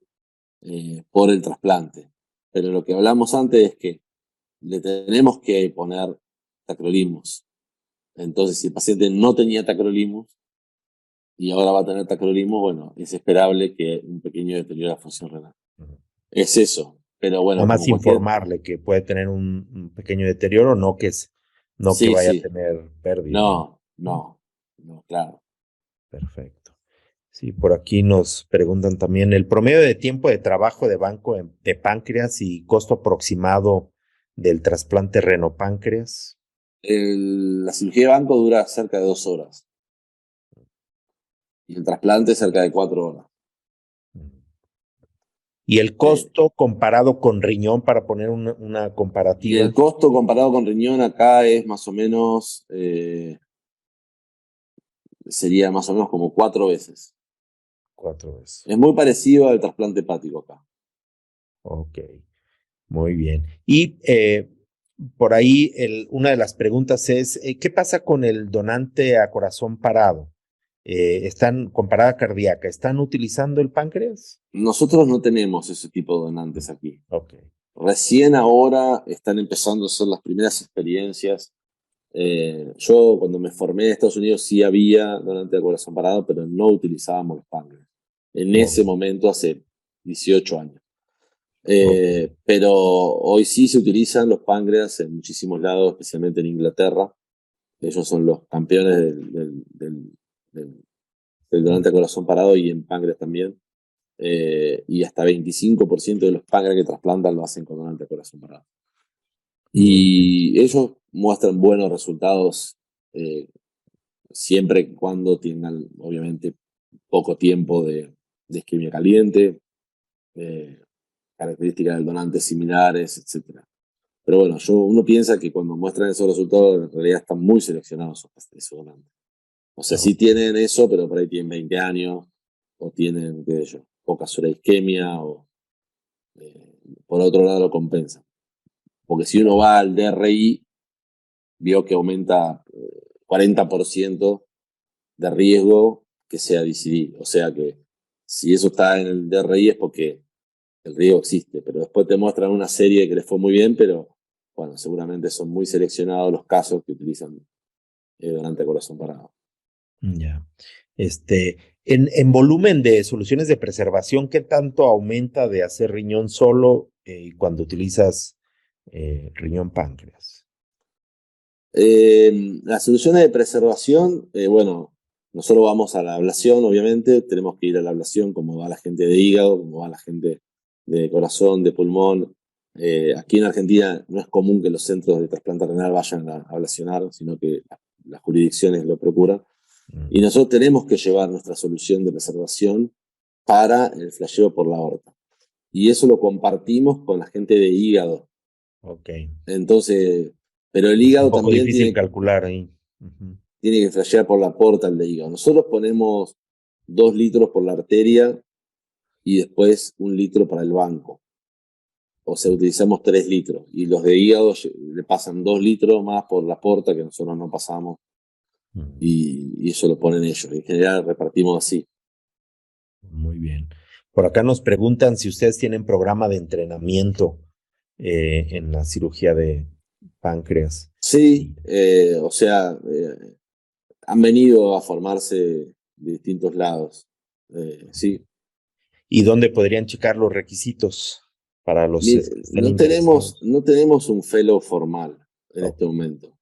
por el trasplante. Pero lo que hablamos antes es que le tenemos que poner tacrolimus. Entonces, si el paciente no tenía tacrolimus y ahora va a tener tacrolimus, bueno, es esperable que un pequeño deterioro de la función renal. Es eso. Pero bueno,
nada más informarle que puede tener un pequeño deterioro, no que
Sí,
vaya
sí.
a tener pérdida.
No, claro.
Perfecto. Sí, por aquí nos preguntan también el promedio de tiempo de trabajo de banco de páncreas y costo aproximado del trasplante renopáncreas.
La cirugía de banco dura cerca de 2 horas y el trasplante cerca de 4 horas.
Y el costo comparado con riñón, para poner una
Y
comparativa.
el costo comparado con riñón acá es más o menos, sería más o menos como 4 veces.
4 veces.
Es muy parecido al trasplante hepático acá.
Ok, muy bien. Y por ahí una de las preguntas es, ¿qué pasa con el donante a corazón parado? Están con parada cardíaca, ¿están utilizando el páncreas?
Nosotros no tenemos ese tipo de donantes aquí.
Ok.
Recién ahora están empezando a hacer las primeras experiencias. Yo cuando me formé en Estados Unidos sí había donante de corazón parado, pero no utilizábamos los páncreas. En ese momento, hace 18 años. Pero hoy sí se utilizan los páncreas en muchísimos lados, especialmente en Inglaterra. Ellos son los campeones del donante de corazón parado y en páncreas también. Y hasta 25% de los páncreas que trasplantan lo hacen con donante de corazón parado. Y ellos muestran buenos resultados siempre y cuando tengan, obviamente, poco tiempo de isquemia caliente, características del donante similares, etc. Pero bueno, uno piensa que cuando muestran esos resultados, en realidad están muy seleccionados esos donantes. O sea, sí tienen eso, pero por ahí tienen 20 años, o tienen, qué sé yo, pocas horas de isquemia, o por otro lado lo compensan. Porque si uno va al DRI, vio que aumenta 40% de riesgo que sea DCD. O sea que si eso está en el DRI es porque el riesgo existe. Pero después te muestran una serie que les fue muy bien, pero bueno, seguramente son muy seleccionados los casos que utilizan donante de corazón parado.
Ya. En volumen de soluciones de preservación, ¿qué tanto aumenta de hacer riñón solo cuando utilizas riñón páncreas?
Las soluciones de preservación, bueno, nosotros vamos a la ablación, obviamente, tenemos que ir a la ablación como va la gente de hígado, como va la gente de corazón, de pulmón. Aquí en Argentina no es común que los centros de trasplante renal vayan a ablacionar, sino que las jurisdicciones lo procuran. Y nosotros tenemos que llevar nuestra solución de preservación para el flasheo por la aorta. Y eso lo compartimos con la gente de hígado.
Ok.
Entonces, pero el hígado
un poco
también
difícil calcular ahí.
Tiene que flashear por la portal de hígado. Nosotros ponemos 2 litros por la arteria y después 1 litro para el banco. O sea, utilizamos 3 litros. Y los de hígado le pasan 2 litros más por la porta que nosotros no pasamos. Y eso lo ponen ellos. En general repartimos así.
Muy bien. Por acá nos preguntan si ustedes tienen programa de entrenamiento en la cirugía de páncreas.
Sí, o sea, han venido a formarse de distintos lados. Sí.
¿Y dónde podrían checar los requisitos para los que estén interesados?
No tenemos un fellow formal en este momento.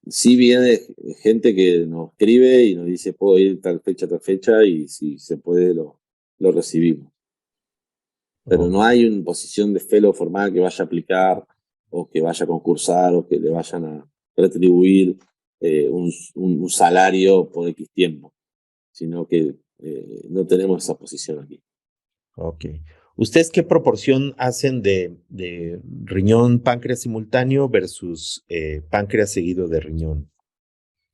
Sí viene gente que nos escribe y nos dice puedo ir tal fecha, y si se puede lo recibimos. Pero no hay una posición de fellow formal que vaya a aplicar o que vaya a concursar o que le vayan a retribuir un salario por X tiempo, sino que no tenemos esa posición aquí.
Ok. ¿Ustedes qué proporción hacen de riñón páncreas simultáneo versus páncreas seguido de riñón?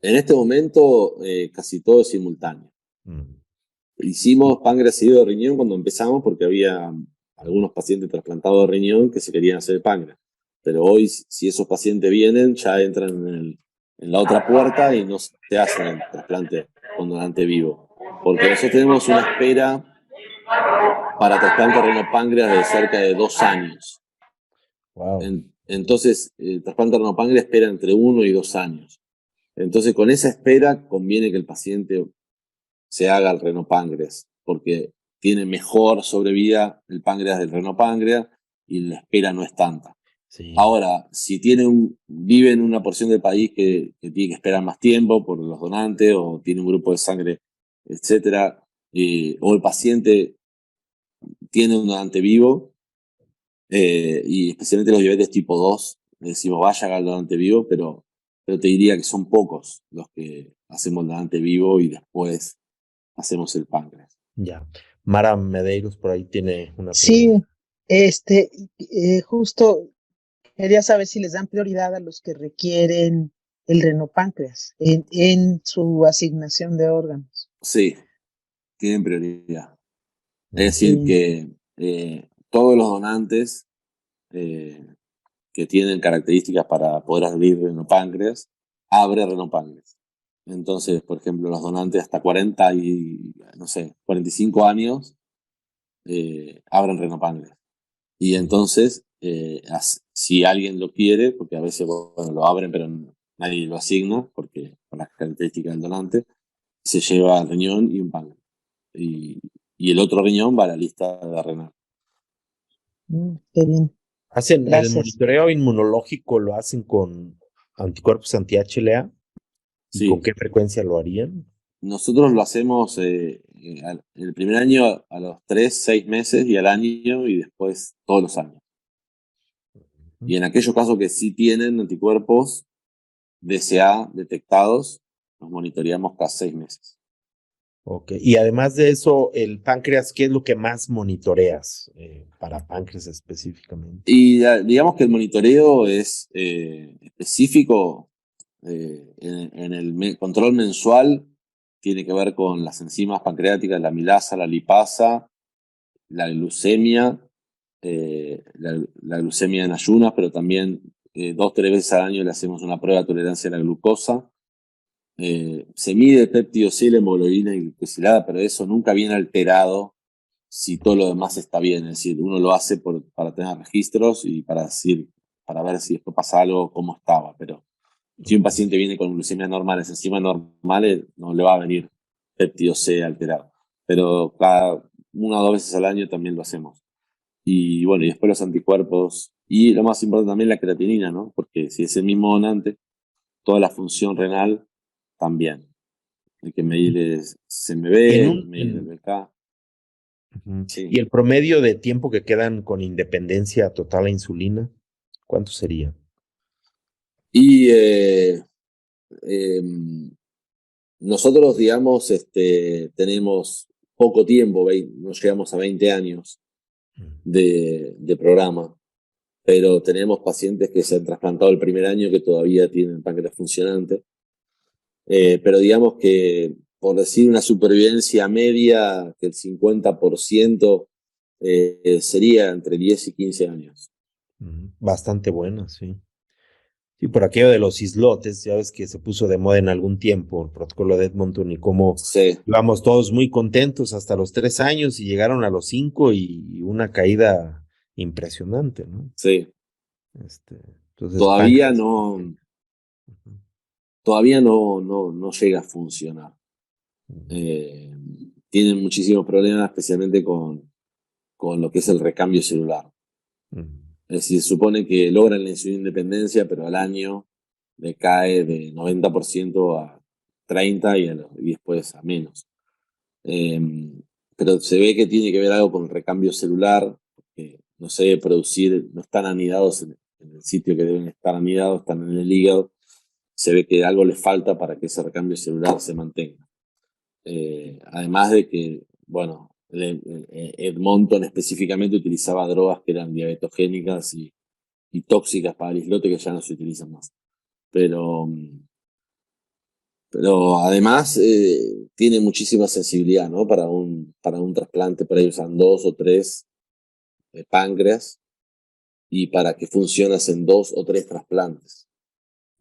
En este momento casi todo es simultáneo. hicimos páncreas seguido de riñón cuando empezamos porque había algunos pacientes trasplantados de riñón que se querían hacer el páncreas. Pero hoy, si esos pacientes vienen, ya entran en la otra puerta y no se hacen el trasplante con donante vivo. Porque nosotros tenemos una espera para trasplante renopáncreas de cerca de 2 años.
Wow.
Entonces, el trasplante renopáncreas espera entre 1 y 2 años. Entonces, con esa espera conviene que el paciente se haga el renopáncreas, porque tiene mejor sobrevida el páncreas del renopáncreas y la espera no es tanta.
Sí.
Ahora, si vive en una porción del país que tiene que esperar más tiempo por los donantes o tiene un grupo de sangre, etcétera, o el paciente tiene un donante vivo, y especialmente los diabetes tipo 2, le decimos vaya al donante vivo, pero te diría que son pocos los que hacemos el donante vivo y después hacemos el páncreas.
Ya. Mara Medeiros por ahí tiene una
Sí,
pregunta.
justo quería saber si les dan prioridad a los que requieren el renopáncreas en su asignación de órganos.
Sí, tienen prioridad. Es
Sí.
decir, que todos los donantes que tienen características para poder abrir renopáncreas, abre renopáncreas. Entonces, por ejemplo, los donantes hasta 45 años abren renopáncreas. Y entonces, si alguien lo quiere, porque a veces lo abren, pero nadie lo asigna, porque por las características del donante, se lleva el riñón y un páncreas. Y el otro riñón va a la lista de renal.
Qué bien.
¿Hacen el
Gracias.
monitoreo inmunológico, lo hacen con anticuerpos anti-HLA? ¿Y
Sí.
con qué frecuencia lo harían?
Nosotros lo hacemos el primer año a los 3, 6 meses y al año y después todos los años. Y en aquellos casos que sí tienen anticuerpos DCA detectados, los monitoreamos cada 6 meses.
Ok. Y además de eso, el páncreas, ¿qué es lo que más monitoreas para páncreas específicamente?
Y digamos que el monitoreo es específico en el control mensual, tiene que ver con las enzimas pancreáticas, la amilasa, la lipasa, la glucemia, la glucemia en ayunas, pero también 2 o 3 veces al año le hacemos una prueba de tolerancia a la glucosa. Se mide el péptido C, la hemoglobina y glucosilada, pero eso nunca viene alterado si todo lo demás está bien. Es decir, uno lo hace para tener registros y para ver si después pasa algo, cómo estaba. Pero si un paciente viene con glucemias normales, enzimas normales, no le va a venir péptido C alterado. Pero cada 1 o 2 veces al año también lo hacemos. Y bueno, y después los anticuerpos. Y lo más importante también la creatinina, ¿no? Porque si es el mismo donante, toda la función renal también. Hay que medir el CMB, medir el BK. Sí.
¿Y el promedio de tiempo que quedan con independencia total a insulina? ¿Cuánto sería?
Y nosotros, digamos, tenemos poco tiempo, no llegamos a 20 años de programa, pero tenemos pacientes que se han trasplantado el primer año que todavía tienen páncreas funcionante. Pero digamos que, por decir una supervivencia media, que el 50% sería entre 10 y 15 años.
Bastante buena, sí. Y por aquello de los islotes, ya ves que se puso de moda en algún tiempo el protocolo de Edmonton y cómo
Sí.
íbamos todos muy contentos hasta los 3 años y llegaron a los 5 y una caída impresionante, ¿no?
Sí.
Entonces,
Todavía no llega a funcionar. Tienen muchísimos problemas, especialmente con lo que es el recambio celular. Es decir, se supone que logran la insulina independencia, pero al año le cae de 90% a 30% y después a menos. Pero se ve que tiene que ver algo con el recambio celular, que no se debe producir, no están anidados en el sitio que deben estar anidados, están en el hígado. Se ve que algo les falta para que ese recambio celular se mantenga. Además de que, bueno, Edmonton específicamente utilizaba drogas que eran diabetogénicas y tóxicas para el islote que ya no se utilizan más. Pero Pero además tiene muchísima sensibilidad, ¿no? Para un trasplante, por ahí usan 2 o 3 páncreas, y para que funcione hacen 2 o 3 trasplantes.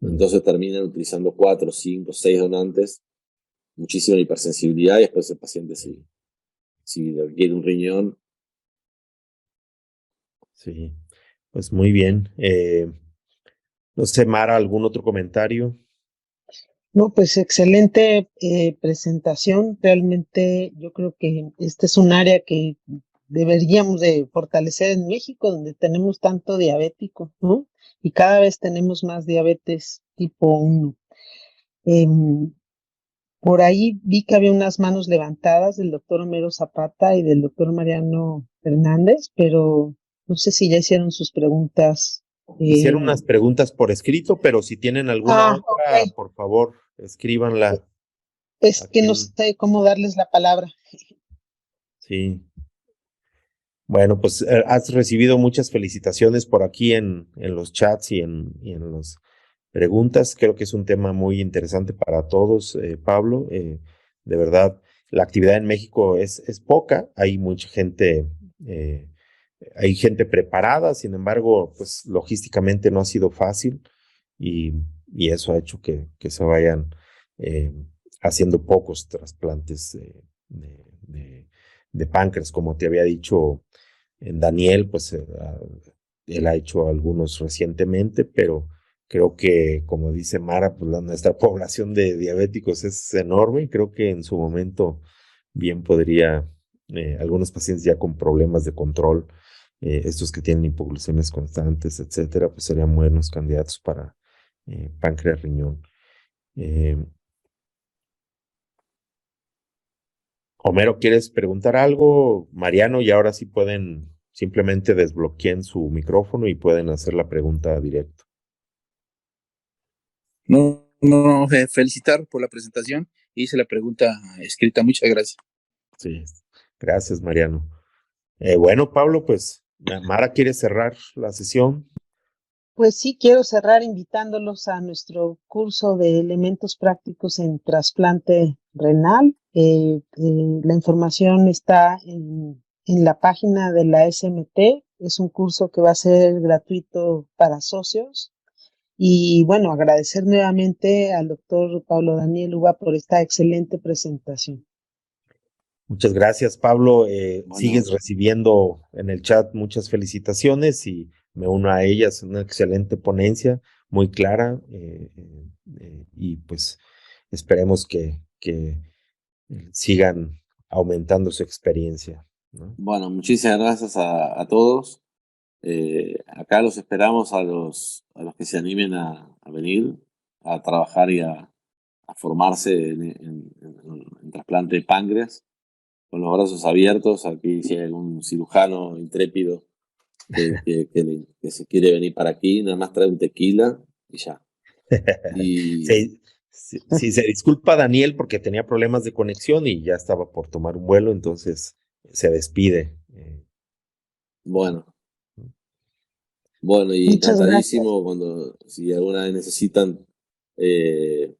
Entonces terminan utilizando 4, 5, 6 donantes, muchísima hipersensibilidad, y después el paciente si requiere un riñón.
Sí, pues muy bien. No sé, Mara, ¿algún otro comentario?
No, pues excelente presentación. Realmente yo creo que este es un área que deberíamos de fortalecer en México, donde tenemos tanto diabético, ¿no? Y cada vez tenemos más diabetes tipo 1. Por ahí vi que había unas manos levantadas del doctor Homero Zapata y del doctor Mariano Fernández, pero no sé si ya hicieron sus preguntas.
Hicieron unas preguntas por escrito, pero si tienen alguna otra,
Ok.
por favor, escríbanla.
Es que
Aquí
no sé cómo darles la palabra.
sí. Bueno, pues has recibido muchas felicitaciones por aquí en los chats y en las preguntas. Creo que es un tema muy interesante para todos, Pablo. De verdad, la actividad en México es poca. Hay mucha gente, hay gente preparada, sin embargo, pues logísticamente no ha sido fácil y, y eso ha hecho que se vayan eh, haciendo pocos trasplantes de páncreas, como te había dicho en Daniel, pues él ha hecho algunos recientemente, pero creo que, como dice Mara, pues nuestra población de diabéticos es enorme y creo que en su momento bien podría, algunos pacientes ya con problemas de control, estos que tienen hipoglucemias constantes, etcétera, pues serían buenos candidatos para páncreas riñón. Homero, ¿quieres preguntar algo? Mariano, y ahora sí pueden, simplemente desbloqueen su micrófono y pueden hacer la pregunta directo.
No, felicitar por la presentación. Hice la pregunta escrita. Muchas gracias.
Sí, gracias, Mariano. Bueno, Pablo, pues Mara quiere cerrar la sesión.
Pues sí, quiero cerrar invitándolos a nuestro curso de elementos prácticos en trasplante renal. La información está en la página de la SMT. Es un curso que va a ser gratuito para socios. Y bueno, agradecer nuevamente al doctor Pablo Daniel Uva por esta excelente presentación.
Muchas gracias, Pablo.
Bueno.
Sigues recibiendo en el chat muchas felicitaciones y me uno a ellas. Una excelente ponencia, muy clara, y pues esperemos que sigan aumentando su experiencia, ¿no?
Bueno, muchísimas gracias a todos. Acá los esperamos a los que se animen a venir a trabajar y a formarse en trasplante de páncreas, con los brazos abiertos. Aquí si hay algún cirujano intrépido que se quiere venir para aquí, nada más trae un tequila y ya. Y
Sí, se disculpa Daniel porque tenía problemas de conexión y ya estaba por tomar un vuelo, entonces se despide.
bueno, y
Muchas
encantadísimo si alguna vez necesitan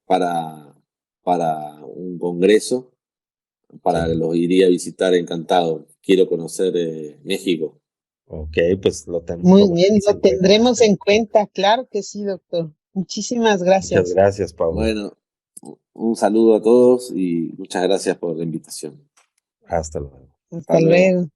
para un congreso,
Sí.
los iría a visitar encantado. Quiero conocer México.
Ok, pues lo
Muy bien,
tomaremos
lo
en cuenta.
tendremos en cuenta. Claro que sí, doctor. Muchísimas
Muchas
gracias.
gracias, Pablo.
Bueno, un saludo a todos y muchas gracias por la invitación.
Hasta luego.
Hasta luego.